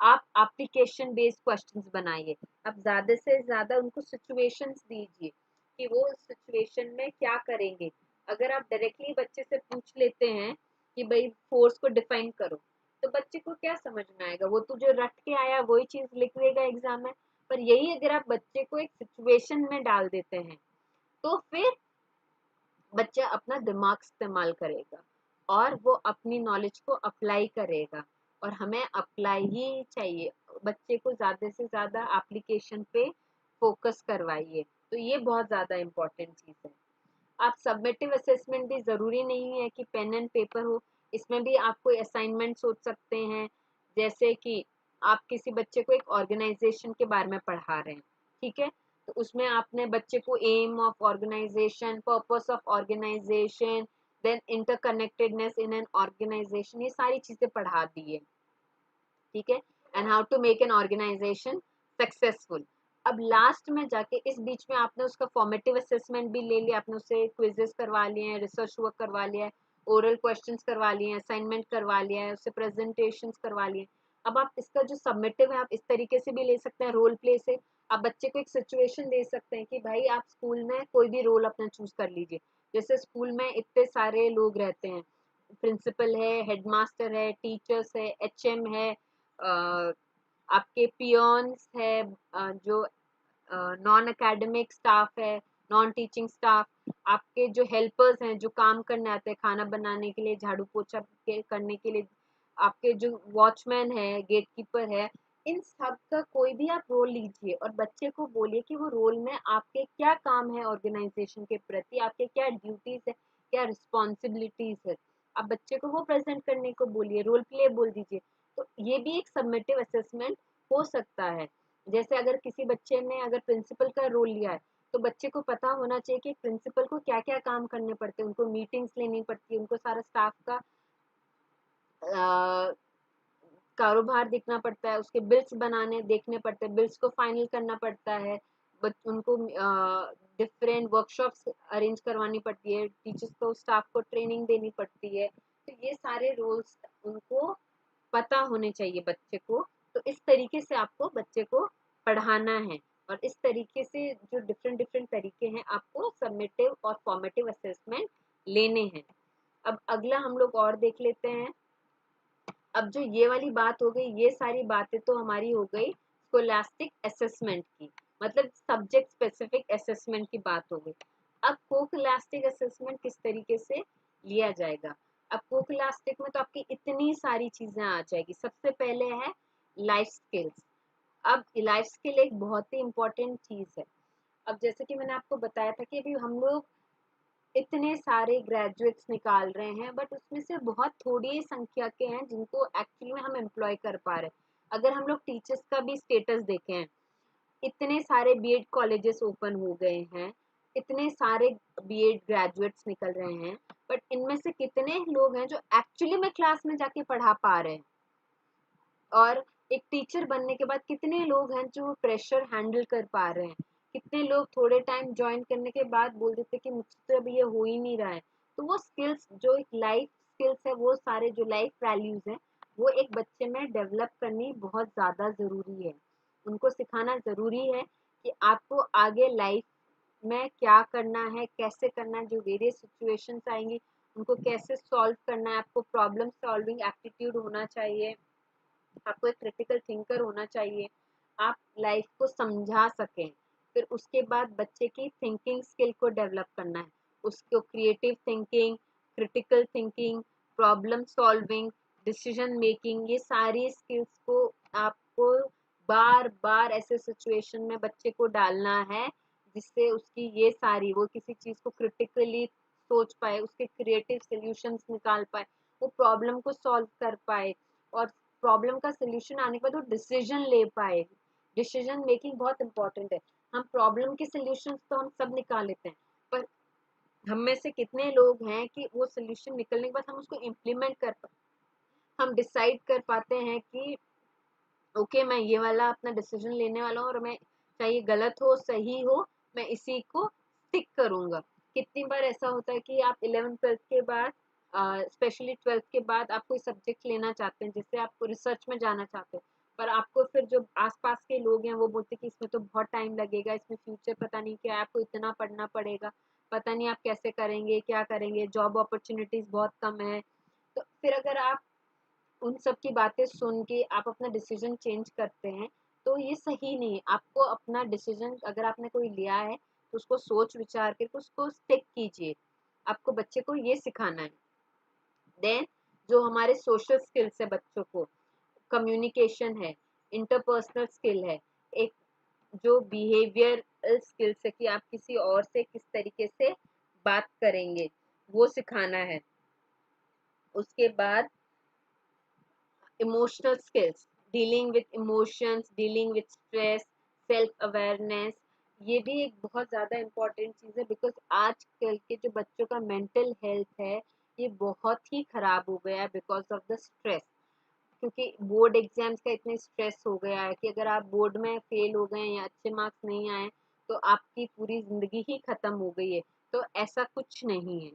A: आप एप्लीकेशन बेस्ड क्वेश्चंस बनाइए। आप ज्यादा से ज्यादा उनको सिचुएशंस दीजिए कि वो सिचुएशन में क्या करेंगे। अगर आप डायरेक्टली बच्चे से पूछ लेते हैं कि भाई फोर्स को डिफाइन करो, तो बच्चे को क्या समझ में आएगा, वो तो जो रट के आया वही चीज लिख देगा एग्जाम में। पर यही अगर आप बच्चे को एक सिचुएशन में डाल देते हैं तो फिर बच्चा अपना दिमाग इस्तेमाल करेगा और वो अपनी नॉलेज को अप्लाई करेगा। और हमें अप्लाई ही चाहिए, बच्चे को ज्यादा से ज्यादा एप्लीकेशन पे फोकस करवाइए। तो ये बहुत ज्यादा इम्पोर्टेंट चीज है। आप सबमिटिव असेसमेंट भी जरूरी नहीं है कि पेन एंड पेपर हो, इसमें भी आप कोई असाइनमेंट सोच सकते हैं। जैसे कि आप किसी बच्चे को एक ऑर्गेनाइजेशन के बारे में पढ़ा रहे हैं, ठीक है, तो उसमें आपने बच्चे को aim of organisation, purpose of organisation, then interconnectedness in an organisation, ये सारी चीजें पढ़ा दी है, ठीक है, and how to make an organisation successful. अब लास्ट में जाके इस बीच में आपने उसका फॉर्मेटिव असेसमेंट भी ले लिया, आपने उससे क्विजेस करवा लिए हैं, रिसर्च वर्क करवा लिया है, ओरल क्वेश्चंस करवा लिए हैं, असाइनमेंट करवा लिया है, उससे प्रेजेंटेशंस करवा लिए। अब आप इसका जो सबमिटिव है आप इस तरीके से भी ले सकते हैं, रोल प्ले से। आप बच्चे को एक सिचुएशन दे सकते हैं कि भाई आप स्कूल में कोई भी रोल अपना चूज कर लीजिए। जैसे स्कूल में इतने सारे लोग रहते हैं, प्रिंसिपल है, हेडमास्टर है, टीचर्स है, HM है, आपके पियोन्स है, जो नॉन एकेडमिक स्टाफ है, नॉन टीचिंग स्टाफ, आपके जो हेल्पर्स हैं जो काम करने आते हैं, खाना बनाने के लिए, झाड़ू पोछा करने के लिए, आपके जो वॉचमैन है, गेटकीपर है, इन सब का कोई भी आप रोल लीजिए और बच्चे को बोलिए कि वो रोल में आपके क्या काम है, ऑर्गेनाइजेशन के प्रति आपके क्या ड्यूटीज है, क्या रिस्पॉन्सिबिलिटीज है। आप बच्चे को वो प्रेजेंट करने को बोलिए, रोल प्ले बोल दीजिए। तो ये भी एक सबमिटिव असेसमेंट हो सकता है। जैसे अगर किसी बच्चे ने अगर प्रिंसिपल का रोल लिया है, तो बच्चे को पता होना चाहिए कि प्रिंसिपल को क्या क्या काम करने पड़ते हैं, उनको मीटिंग्स लेनी पड़ती है, उनको सारा स्टाफ का कारोबार देखना पड़ता है, उसके बिल्स बनाने देखने पड़ते हैं, बिल्स को फाइनल करना पड़ता है, उनको डिफरेंट वर्कशॉप्स अरेंज करवानी पड़ती है, टीचर्स को स्टाफ को ट्रेनिंग देनी पड़ती है। तो ये सारे रोल्स उनको पता होने चाहिए बच्चे को। तो इस तरीके से आपको बच्चे को पढ़ाना है, और इस तरीके से जो डिफरेंट डिफरेंट तरीके हैं आपको सबमिटिव और फॉर्मेटिव असेसमेंट लेने हैं। अब अगला हम लोग और देख लेते हैं। अब जो ये वाली बात हो गई, ये सारी बातें तो हमारी हो गई स्कोलास्टिक असेसमेंट की, मतलब सब्जेक्ट स्पेसिफिक असेसमेंट की बात हो गई। अब कोक्लास्टिक असेसमेंट किस तरीके से लिया जाएगा। अब कोक्लास्टिक में तो आपकी इतनी सारी चीजें आ जाएगी। सबसे पहले है लाइफ स्किल्स। अब लाइफ स्किल एक बहुत ही इंपॉर्टेंट चीज है। अब जैसे कि मैंने आपको बताया था कि अभी हम लोग इतने सारे ग्रेजुएट्स निकाल रहे हैं, बट उसमें से बहुत थोड़ी संख्या के हैं जिनको एक्चुअली में हम एम्प्लॉय कर पा रहे हैं। अगर हम लोग टीचर्स का भी स्टेटस देखें, इतने सारे बीएड कॉलेजेस ओपन हो गए हैं, इतने सारे बीएड ग्रेजुएट्स निकल रहे हैं, बट इनमें से कितने लोग हैं जो एक्चुअली में क्लास में जाके पढ़ा पा रहे हैं। और एक टीचर बनने के बाद कितने लोग हैं जो प्रेशर हैंडल कर पा रहे हैं। कितने लोग थोड़े टाइम ज्वाइन करने के बाद बोल देते कि मुझसे तो अभी ये हो ही नहीं रहा है। तो वो स्किल्स जो एक लाइफ स्किल्स है, वो सारे जो लाइफ वैल्यूज हैं, वो एक बच्चे में डेवलप करनी बहुत ज़्यादा ज़रूरी है। उनको सिखाना ज़रूरी है कि आपको आगे लाइफ में क्या करना है, कैसे करना है, जो वेरियस सिचुएशंस आएंगी उनको कैसे सॉल्व करना है। आपको प्रॉब्लम सॉल्विंग एप्टीट्यूड होना चाहिए, आपको एक क्रिटिकल थिंकर होना चाहिए, आप लाइफ को समझा सकें। फिर उसके बाद बच्चे की थिंकिंग स्किल को डेवलप करना है, उसको creative thinking, critical thinking, problem solving, decision making, ये सारी स्किल्स को आपको बार बार ऐसे सिचुएशन में बच्चे को डालना है जिससे उसकी ये सारी, वो किसी चीज को क्रिटिकली सोच पाए, उसके क्रिएटिव सॉल्यूशंस निकाल पाए, वो प्रॉब्लम को सॉल्व कर पाए, और प्रॉब्लम का सोल्यूशन आने के बाद वो डिसीजन ले पाए। डिसीजन मेकिंग बहुत इंपॉर्टेंट है। हम प्रॉब्लम के सोल्यूशन तो हम सब निकाल लेते हैं, पर हम में से कितने लोग हैं कि वो सोल्यूशन निकलने के बाद हम उसको इम्प्लीमेंट कर हम डिसाइड कर पाते हैं कि ओके मैं ये वाला अपना डिसीजन लेने वाला हूँ, और मैं चाहे ये गलत हो सही हो, मैं इसी को स्टिक करूंगा। कितनी बार ऐसा होता है कि आप 11th 12th के बाद, स्पेशली 12th के बाद आप कोई सब्जेक्ट लेना चाहते हैं जिससे आप रिसर्च में जाना चाहते हैं, पर आपको फिर जो आसपास के लोग हैं वो बोलते हैं कि इसमें तो बहुत टाइम लगेगा, इसमें फ्यूचर पता नहीं क्या है, आपको इतना पढ़ना पड़ेगा, पता नहीं आप कैसे करेंगे, क्या करेंगे, जॉब अपॉर्चुनिटीज बहुत कम है। तो फिर अगर आप उन सब की बातें सुन के आप अपना डिसीजन चेंज करते हैं, तो ये सही नहीं है। आपको अपना डिसीजन अगर आपने कोई लिया है तो उसको सोच विचार करके उसको स्टिक कीजिए। आपको बच्चे को ये सिखाना है। देन जो हमारे सोशल स्किल्स है, बच्चों को कम्युनिकेशन है, इंटरपर्सनल स्किल है, एक जो बिहेवियर स्किल्स है कि आप किसी और से किस तरीके से बात करेंगे, वो सिखाना है। उसके बाद emotional skills, dealing with emotions, dealing with stress, self awareness, ये भी एक बहुत ज़्यादा इम्पॉर्टेंट चीज़ है। बिकॉज आजकल के जो बच्चों का मेंटल हेल्थ है ये बहुत ही खराब हो गया है बिकॉज ऑफ द स्ट्रेस। क्योंकि बोर्ड एग्जाम्स का इतने स्ट्रेस हो गया है कि अगर आप बोर्ड में फेल हो गए या अच्छे मार्क्स नहीं आए तो आपकी पूरी जिंदगी ही खत्म हो गई है। तो ऐसा कुछ नहीं है।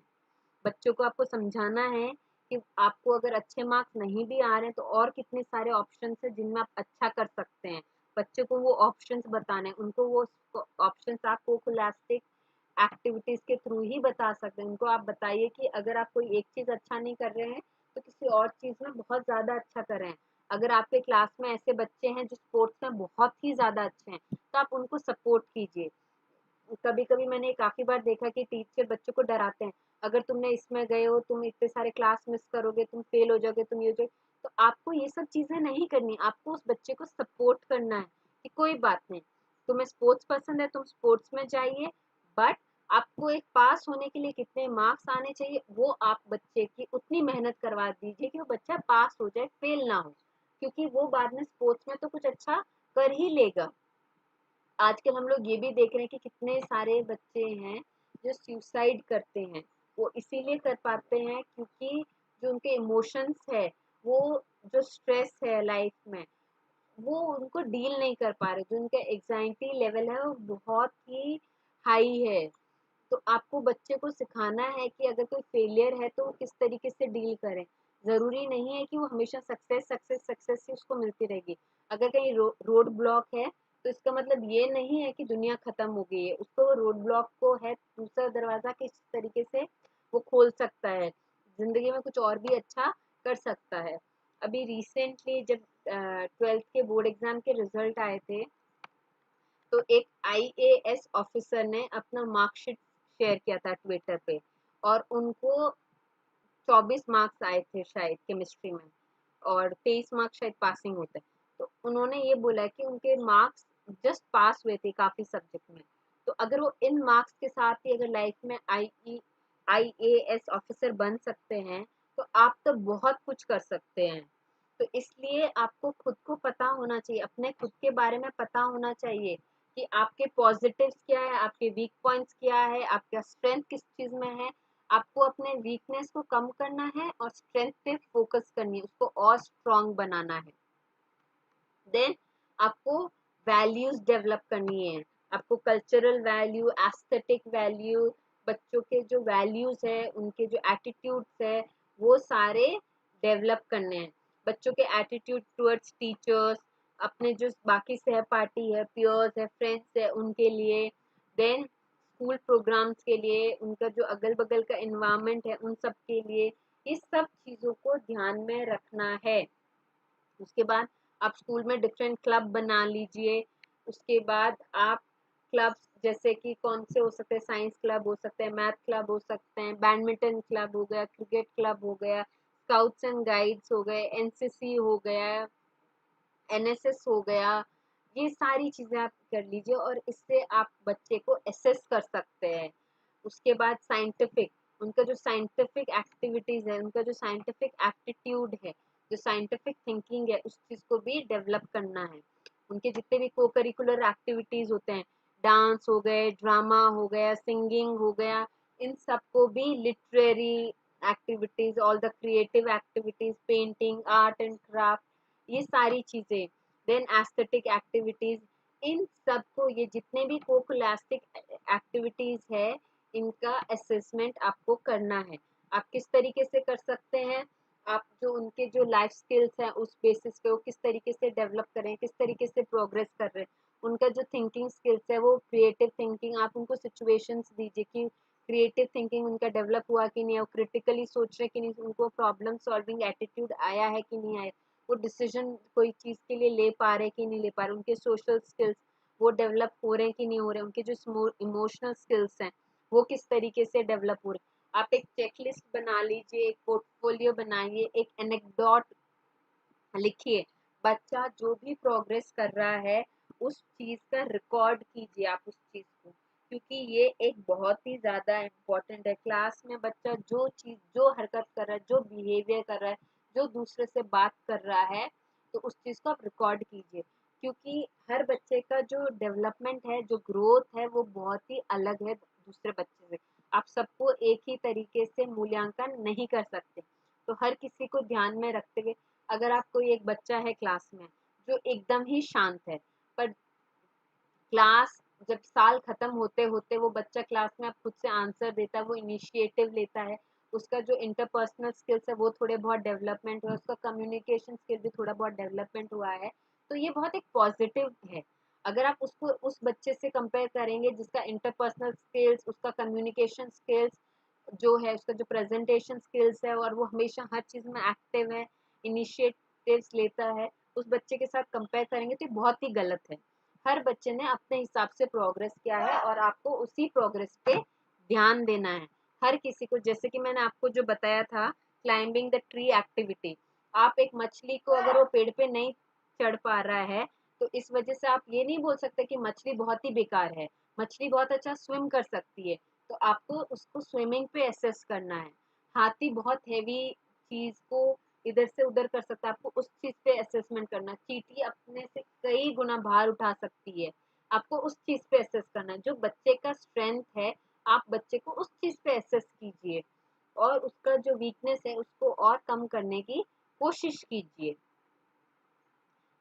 A: बच्चों को आपको समझाना है कि आपको अगर अच्छे मार्क्स नहीं भी आ रहे हैं तो और कितने सारे ऑप्शंस हैं जिनमें आप अच्छा कर सकते हैं। बच्चों को वो ऑप्शंस बताने, उनको वो ऑप्शंस आप कोलास्टिक एक्टिविटीज के थ्रू ही बता सकते हैं। उनको आप बताइए कि अगर आप कोई एक चीज अच्छा नहीं कर रहे हैं तो किसी और चीज में बहुत ज्यादा अच्छा कर रहे हैं। अगर आपके क्लास में ऐसे बच्चे हैं जो स्पोर्ट्स में बहुत ही ज्यादा अच्छे हैं तो आप उनको सपोर्ट कीजिए। कभी कभी मैंने काफी बार देखा कि टीचर बच्चों को डराते हैं, अगर तुमने इसमें गए हो तुम इतने सारे क्लास मिस करोगे, तुम फेल हो जाओगे, तुम ये हो जाओगे। तो आपको ये सब चीजें नहीं करनी, आपको उस बच्चे को सपोर्ट करना है कि कोई बात नहीं, तुम्हें स्पोर्ट्स पसंद है, तुम स्पोर्ट्स में जाइए, बट आपको एक पास होने के लिए कितने मार्क्स आने चाहिए वो आप बच्चे की उतनी मेहनत करवा दीजिए कि वो बच्चा पास हो जाए, फेल ना हो। क्योंकि वो बाद में स्पोर्ट्स में तो कुछ अच्छा कर ही लेगा। आजकल हम लोग ये भी देख रहे हैं कि कितने सारे बच्चे हैं जो सुसाइड करते हैं। वो इसीलिए कर पाते हैं क्योंकि जो उनके इमोशंस है, वो जो स्ट्रेस है लाइफ में, वो उनको डील नहीं कर पा रहे, जो उनका एग्जाइटी लेवल है वो बहुत ही हाई है। तो आपको बच्चे को सिखाना है कि अगर कोई फेलियर है तो वो किस तरीके से डील करें। ज़रूरी नहीं है कि वो हमेशा सक्सेस सक्सेस सक्सेस ही उसको मिलती रहेगी। अगर कहीं रोड ब्लॉक है तो इसका मतलब ये नहीं है कि दुनिया खत्म हो गई है, उसको वो रोड ब्लॉक को है दूसरा दरवाजा किस तरीके से वो खोल सकता है, जिंदगी में कुछ और भी अच्छा कर सकता है। अभी रिसेंटली जब 12th के बोर्ड एग्जाम के रिजल्ट आए थे, तो एक आईएएस ऑफिसर ने अपना मार्कशीट शेयर किया था ट्विटर पे, और उनको 24 मार्क्स आए थे शायद केमिस्ट्री में, और 23 मार्क्स शायद पासिंग होते हैं। तो उन्होंने ये बोला कि उनके मार्क्स जस्ट पास हुए थे काफी सब्जेक्ट में, तो अगर वो इन मार्क्स के साथ ही अगर लाइफ में आईएएस ऑफिसर बन सकते हैं, तो आप तो बहुत कुछ कर सकते हैं। तो इसलिए आपको खुद को पता होना चाहिए, अपने खुद के बारे में पता होना चाहिए कि आपके पॉजिटिव्स क्या है, आपके वीक पॉइंट्स क्या है, आपका स्ट्रेंथ किस चीज में है। आपको अपने वीकनेस को कम करना है और स्ट्रेंथ पे फोकस करनी है, उसको और स्ट्रांग बनाना है। देन आपको वैल्यूज डेवलप करनी है, आपको कल्चरल वैल्यू, एस्थेटिक वैल्यू, बच्चों के जो वैल्यूज है, उनके जो एटीट्यूड्स है, वो सारे डेवलप करने हैं। बच्चों के एटीट्यूड टुवर्ड्स टीचर्स, अपने जो बाकी सहपाठी है, पियर्स है, फ्रेंड्स है, उनके लिए। देन स्कूल प्रोग्राम्स के लिए, उनका जो अगल बगल का इन्वायरमेंट है उन सब के लिए, इस सब चीज़ों को ध्यान में रखना है। उसके बाद आप स्कूल में डिफरेंट क्लब बना लीजिए। उसके बाद आप क्लब्स जैसे कि कौन से हो सकते हैं, साइंस क्लब हो सकते हैं, मैथ क्लब हो सकते हैं, बैडमिंटन क्लब हो गया, क्रिकेट क्लब हो गया, स्काउट्स एंड गाइड्स हो गए, एनसीसी हो गया, एनएसएस हो गया। ये सारी चीजें आप कर लीजिए और इससे आप बच्चे को एसेस कर सकते हैं। उसके बाद साइंटिफिक, उनका जो साइंटिफिक एक्टिविटीज है, उनका जो साइंटिफिक एप्टीट्यूड है, जो साइंटिफिक थिंकिंग है, उस चीज को भी डेवलप करना है। उनके जितने भी को करिकुलर एक्टिविटीज होते हैं, डांस हो गए, ड्रामा हो गया, सिंगिंग हो गया, इन सबको भी, literary activities, all the creative activities, painting, art and craft, ये सारी चीजें। देन एस्थेटिक एक्टिविटीज, इन सबको, ये जितने भी कोकुलास्टिक एक्टिविटीज है, इनका असेसमेंट आपको करना है। आप किस तरीके से कर सकते हैं, आप जो उनके जो लाइफ स्किल्स हैं उस बेसिस पे वो किस तरीके से डेवलप करें, किस तरीके से प्रोग्रेस कर रहे हैं। उनका जो थिंकिंग स्किल्स है वो क्रिएटिव थिंकिंग, आप उनको सिचुएशंस दीजिए कि क्रिएटिव थिंकिंग उनका डेवलप हुआ कि नहीं है, वो क्रिटिकली सोच रहे कि नहीं, उनको प्रॉब्लम सॉल्विंग एटीट्यूड आया है कि नहीं आया, वो डिसीजन कोई चीज़ के लिए ले पा रहे कि नहीं ले पा रहे, उनके सोशल स्किल्स वो डेवलप हो रहे हैं कि नहीं हो रहे, उनके जो इमोशनल स्किल्स हैं वो किस तरीके से डेवलप हो रहे हैं। आप एक चेकलिस्ट बना लीजिए, एक पोर्टफोलियो बनाइए, एक एनेक्डोट लिखिए। बच्चा जो भी प्रोग्रेस कर रहा है उस चीज का रिकॉर्ड कीजिए आप उस चीज को, क्योंकि ये एक बहुत ही ज्यादा इम्पोर्टेंट है। क्लास में बच्चा जो चीज, जो हरकत कर रहा है, जो बिहेवियर कर रहा है, जो दूसरे से बात कर रहा है, तो उस चीज को आप रिकॉर्ड कीजिए, क्योंकि हर बच्चे का जो डेवलपमेंट है, जो ग्रोथ है, वो बहुत ही अलग है दूसरे बच्चे से। आप सबको एक ही तरीके से मूल्यांकन नहीं कर सकते। तो हर किसी को ध्यान में रखते हुए, अगर आप, कोई एक बच्चा है क्लास में जो एकदम ही शांत है, पर क्लास जब साल खत्म होते होते वो बच्चा क्लास में अब खुद से आंसर देता है, वो इनिशिएटिव लेता है, उसका जो इंटरपर्सनल स्किल्स है वो थोड़े बहुत डेवलपमेंट हुआ, उसका कम्युनिकेशन स्किल भी थोड़ा बहुत डेवलपमेंट हुआ है, तो ये बहुत एक पॉजिटिव है। अगर आप उसको उस बच्चे से कंपेयर करेंगे जिसका इंटरपर्सनल स्किल्स, उसका कम्युनिकेशन स्किल्स जो है, उसका जो प्रेजेंटेशन स्किल्स है, और वो हमेशा हर चीज में एक्टिव है, इनिशिएटिव्स लेता है, उस बच्चे के साथ कंपेयर करेंगे तो ये बहुत ही गलत है। हर बच्चे ने अपने हिसाब से प्रोग्रेस किया है और आपको उसी प्रोग्रेस पे ध्यान देना है। हर किसी को, जैसे कि मैंने आपको जो बताया था, क्लाइंबिंग द ट्री एक्टिविटी, आप एक मछली को अगर वो पेड़ पे नहीं चढ़ पा रहा है तो इस वजह से आप ये नहीं बोल सकते कि मछली बहुत ही बेकार है। मछली बहुत अच्छा स्विम कर सकती है, तो आपको उसको स्विमिंग पे असेस करना है। हाथी बहुत हैवी चीज को इधर से उधर कर सकता है, आपको उस चीज पे असेसमेंट करना है। चींटी अपने से कई गुना भार उठा सकती है, आपको उस चीज पे असेस करना है। जो बच्चे का स्ट्रेंथ है, आप बच्चे को उस चीज पे असेस कीजिए और उसका जो वीकनेस है, उसको और कम करने की कोशिश कीजिए।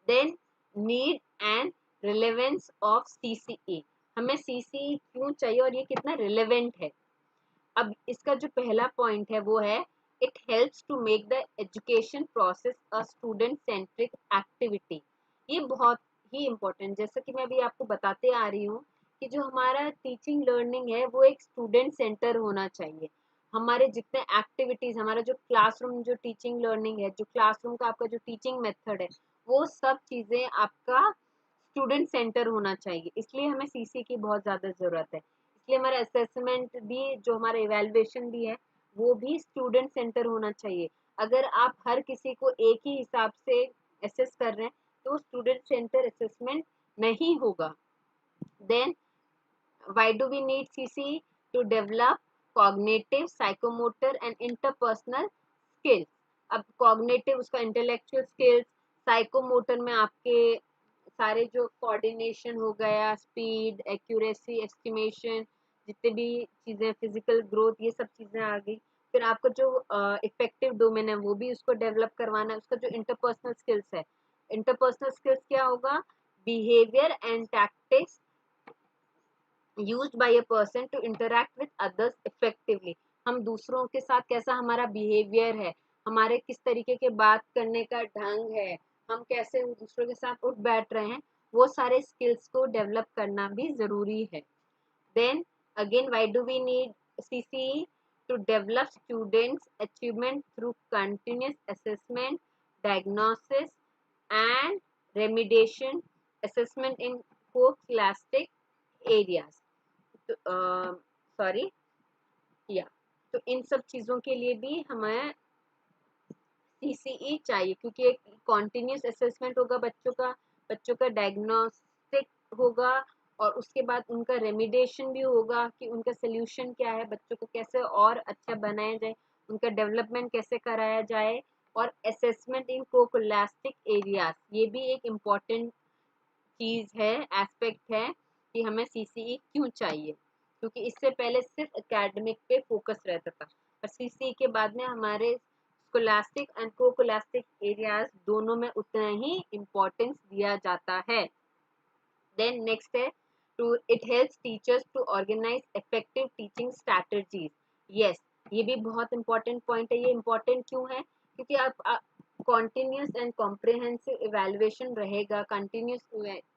A: Then need and relevance of CCE, हमें सीसीई क्यों चाहिए और ये कितना रिलेवेंट है। अब इसका जो पहला पॉइंट है वो है it helps to make the education process a student centric activity. ये बहुत ही इम्पोर्टेंट, जैसा कि मैं अभी आपको बताते आ रही हूँ कि जो हमारा टीचिंग लर्निंग है वो एक स्टूडेंट सेंटर होना चाहिए। हमारे जितने एक्टिविटीज, हमारा जो क्लासरूम जो टीचिंग लर्निंग है, जो क्लासरूम का आपका जो टीचिंग मेथड है, वो सब चीजें आपका स्टूडेंट सेंटर होना चाहिए। इसलिए हमें सीसी की बहुत ज्यादा जरूरत है। इसलिए हमारा असेसमेंट भी, जो हमारा इवेल्युएशन भी है, वो भी स्टूडेंट सेंटर होना चाहिए। अगर आप हर किसी को एक ही हिसाब से असेस कर रहे हैं तो स्टूडेंट सेंटर असेसमेंट नहीं होगा। Then why do we need CC? To develop cognitive, psychomotor and interpersonal skills. अब cognitive उसका intellectual skills, psychomotor में आपके सारे जो coordination हो गया, speed, accuracy, estimation, जितने भी चीजें, physical growth, ये सब चीजें आ गई। फिर आपका जो effective domain है वो भी उसको develop करवाना है। उसका जो interpersonal skills है, interpersonal skills क्या होगा? Behavior and tactics used by a person to interact with others effectively। हम दूसरों के साथ कैसा हमारा बिहेवियर है, हमारे किस तरीके के बात करने का ढंग है, हम कैसे दूसरों के साथ उठ बैठ रहे हैं, वो सारे स्किल्स को डेवलप करना भी जरूरी है। Then again why do we need CCE? To develop students achievement through continuous assessment, diagnosis and remediation, assessment in co-scholastic areas। Sorry, या तो इन सब चीजों के लिए भी हमें सीसीई चाहिए, क्योंकि एक कॉन्टिन्यूस असेसमेंट होगा बच्चों का डायग्नोस्टिक होगा, और उसके बाद उनका रेमिडेशन भी होगा कि उनका सोल्यूशन क्या है, बच्चों को कैसे और अच्छा बनाया जाए, उनका डेवलपमेंट कैसे कराया जाए, और असेसमेंट इन कोकोलास्टिक एरियाज, ये भी एक इम्पॉर्टेंट चीज है, एस्पेक्ट है कि हमें सीसीई क्यों चाहिए। क्योंकि इससे पहले सिर्फ एकेडमिक पे फोकस रहता था, और सीसीई के बाद में हमारे स्कोलास्टिक एंड कोकोलास्टिक एरियाज दोनों में उतना ही इम्पोर्टेंस दिया जाता है। देन नेक्स्ट है to it helps teachers to organise effective teaching strategies. Yes, ये भी बहुत इंपॉर्टेंट पॉइंट है। ये इंपॉर्टेंट क्यों है? क्योंकि आप कॉन्टिन्यूस एंड कॉम्प्रिहेंसिव इवेल्युएशन रहेगा, कंटिन्यूस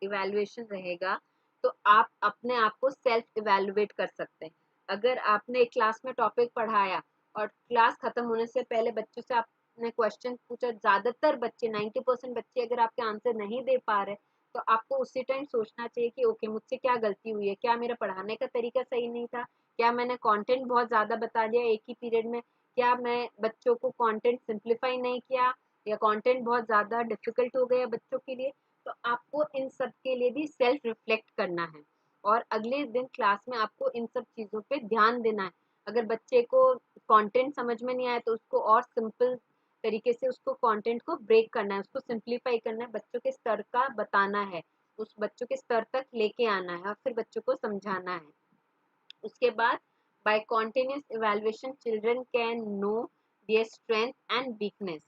A: इवेल्युएशन रहेगा, तो आप अपने आप को सेल्फ इवेल्युएट कर सकते हैं। अगर आपने एक क्लास में टॉपिक पढ़ाया और क्लास खत्म होने से पहले बच्चों से आपने क्वेश्चन पूछा, ज्यादातर बच्चे 90% बच्चे अगर आपके आंसर नहीं दे पा रहे, तो आपको उसी टाइम सोचना चाहिए कि ओके, मुझसे क्या गलती हुई है, क्या मेरा पढ़ाने का तरीका सही नहीं था, क्या मैंने कंटेंट बहुत ज़्यादा बता दिया एक ही पीरियड में, क्या मैं बच्चों को कंटेंट सिंप्लीफाई नहीं किया, या कंटेंट बहुत ज़्यादा डिफिकल्ट हो गया बच्चों के लिए। तो आपको इन सब के लिए भी सेल्फ रिफ्लेक्ट करना है, और अगले दिन क्लास में आपको इन सब चीज़ों पे ध्यान देना है। अगर बच्चे को कंटेंट समझ में नहीं आया तो उसको और सिंपल तरीके से उसको कंटेंट को ब्रेक करना है, उसको सिंप्लीफाई करना है, बच्चों के स्तर का बताना है, उस बच्चों के स्तर तक लेके आना है, और फिर बच्चों को समझाना है। उसके बाद by continuous evaluation children can know their strength and weakness.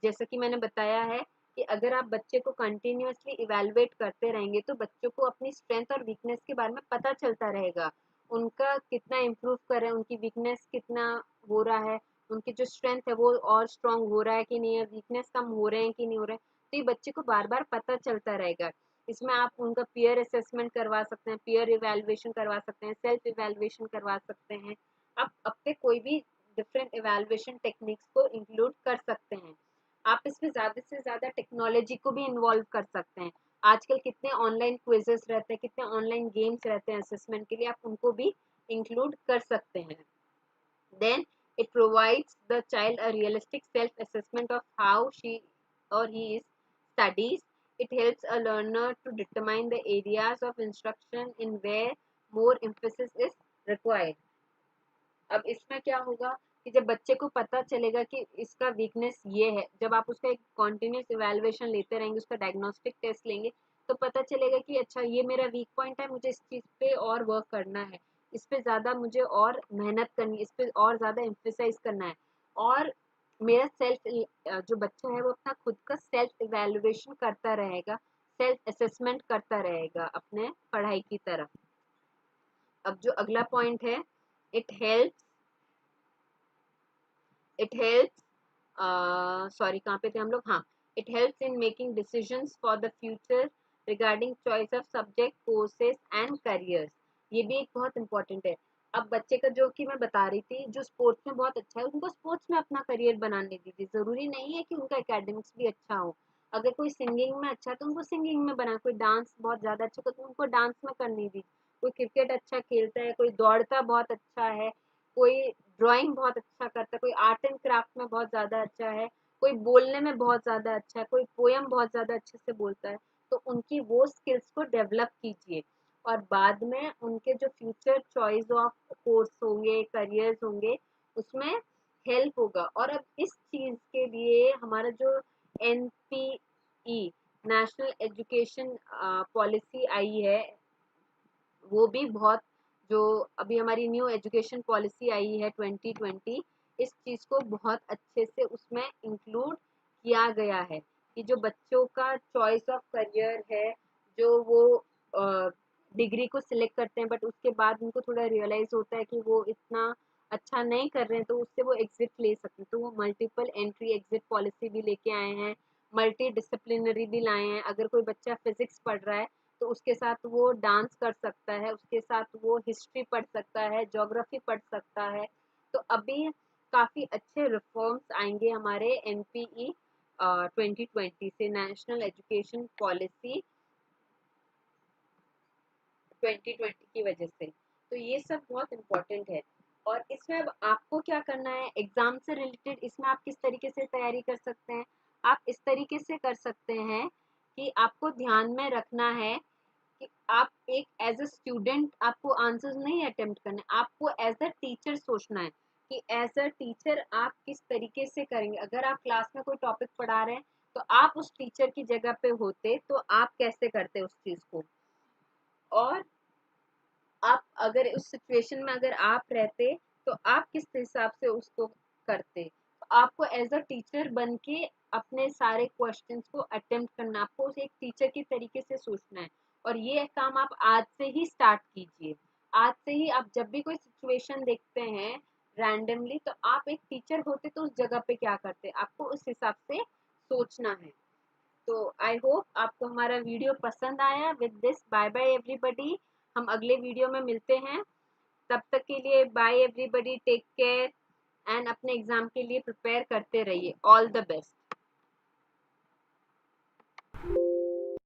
A: जैसा कि मैंने बताया है कि अगर आप बच्चे को कंटिन्यूसली इवेल्युएट करते रहेंगे तो बच्चों को अपनी स्ट्रेंथ और वीकनेस के बारे में पता चलता रहेगा, उनका कितना इम्प्रूव कर रहे हैं, उनकी वीकनेस कितना हो रहा है, उनकी जो स्ट्रेंथ है वो और स्ट्रांग हो रहा है कि नहीं है, वीकनेस कम हो रहे हैं कि नहीं हो रहे हैं। तो ये बच्चे को बार बार पता चलता रहेगा। इसमें आप उनका पीयर असेसमेंट करवा सकते हैं, पीयर इवेल्युएशन करवा सकते हैं, सेल्फ इवेल्युएशन करवा सकते हैं। आप अपने कोई भी डिफरेंट इवेल्युएशन टेक्निक्स को इंक्लूड कर सकते हैं। आप इसमें ज़्यादा से ज़्यादा टेक्नोलॉजी को भी इन्वॉल्व कर सकते हैं। आजकल कितने ऑनलाइन क्विजेस रहते हैं, कितने ऑनलाइन गेम्स रहते हैं असेसमेंट के लिए, आप उनको भी इंक्लूड कर सकते हैं। Then it provides the child a realistic self-assessment of how she or he is studies. It helps a learner to determine the areas of instruction in where more emphasis is required. अब इसमें क्या होगा कि जब बच्चे को पता चलेगा कि इसका वीकनेस ये है, जब आप उसका एक कॉन्टिन्यूस इवेल्युएशन लेते रहेंगे, उसका डायग्नोस्टिक टेस्ट लेंगे, तो पता चलेगा कि अच्छा ये मेरा वीक पॉइंट है, मुझे इस चीज़ पे और वर्क करना है, इस पे ज़्यादा मुझे और मेहनत करनी है, इस पे और ज़्यादा एम्फेसाइज करना है। और मेरा सेल्फ जो बच्चा है वो अपना खुद का सेल्फ इवेल्युएशन करता रहेगा, सेल्फ असेसमेंट करता रहेगा अपने पढ़ाई की तरफ। अब जो अगला पॉइंट है, इट हेल्प्स सॉरी कहाँ पे थे हम लोग, हाँ, it helps in making decisions for the future regarding choice of subject, courses and careers. ये भी एक बहुत इंपॉर्टेंट है। अब बच्चे का जो कि मैं बता रही थी, जो स्पोर्ट्स में बहुत अच्छा है, उनको स्पोर्ट्स में अपना करियर बनाने दीजिए। जरूरी नहीं है कि उनका एकेडमिक्स भी अच्छा हो। अगर कोई सिंगिंग में अच्छा है तो उनको सिंगिंग में बनाए, कोई डांस बहुत ज्यादा अच्छा तो उनको डांस में करने दीजिए। कोई क्रिकेट अच्छा खेलता है, कोई दौड़ता बहुत अच्छा है, कोई ड्राइंग बहुत अच्छा करता है, कोई आर्ट एंड क्राफ्ट में बहुत ज़्यादा अच्छा है, कोई बोलने में बहुत ज़्यादा अच्छा है, कोई पोयम बहुत ज़्यादा अच्छे से बोलता है, तो उनकी वो स्किल्स को डेवलप कीजिए। और बाद में उनके जो फ्यूचर चॉइस ऑफ कोर्स होंगे, करियर्स होंगे, उसमें हेल्प होगा। और अब इस चीज़ के लिए हमारा जो NPE नेशनल एजुकेशन पॉलिसी आई है, वो भी बहुत, जो अभी हमारी न्यू एजुकेशन पॉलिसी आई है 2020, इस चीज़ को बहुत अच्छे से उसमें इंक्लूड किया गया है कि जो बच्चों का चॉइस ऑफ करियर है, जो वो डिग्री को सिलेक्ट करते हैं बट उसके बाद उनको थोड़ा रियलाइज होता है कि वो इतना अच्छा नहीं कर रहे हैं, तो उससे वो एग्जिट ले सकते हैं। तो वो मल्टीपल एंट्री एग्जिट पॉलिसी भी लेके आए हैं, मल्टी डिसिप्लिनरी भी लाए हैं। अगर कोई बच्चा फिजिक्स पढ़ रहा है तो उसके साथ वो डांस कर सकता है, उसके साथ वो हिस्ट्री पढ़ सकता है, ज्योग्राफी पढ़ सकता है। तो अभी काफ़ी अच्छे रिफॉर्म्स आएंगे हमारे NPE 2020 से, नेशनल एजुकेशन पॉलिसी 2020 की वजह से। तो ये सब बहुत इम्पोर्टेंट है। और इसमें अब आपको क्या करना है, एग्जाम से रिलेटेड इसमें आप किस तरीके से तैयारी कर सकते हैं। आप इस तरीके से कर सकते हैं कि आपको ध्यान में रखना है कि आप एक एज अ स्टूडेंट आपको आंसर्स नहीं अटेम्प्ट करने, आपको एज अ टीचर सोचना है कि एज अ टीचर आप किस तरीके से करेंगे। अगर आप क्लास में कोई टॉपिक पढ़ा रहे हैं तो आप उस टीचर की जगह पे होते तो आप कैसे करते उस चीज को, और आप अगर उस सिचुएशन में अगर आप रहते तो आप किस हिसाब से उसको करते। तो आपको एज अ टीचर बन के अपने सारे क्वेश्चंस को अटेम्प्ट करना, आपको उसे एक टीचर की तरीके से सोचना है। और ये काम आप आज से ही स्टार्ट कीजिए। आज से ही आप जब भी कोई सिचुएशन देखते हैं रैंडमली, तो आप एक टीचर होते तो उस जगह पे क्या करते, आपको उस हिसाब से सोचना है। तो आई होप आपको हमारा वीडियो पसंद आया। With this bye bye everybody, हम अगले वीडियो में मिलते हैं। तब तक के लिए bye everybody, take care and अपने एग्जाम के लिए प्रिपेयर करते रहिए। All the best.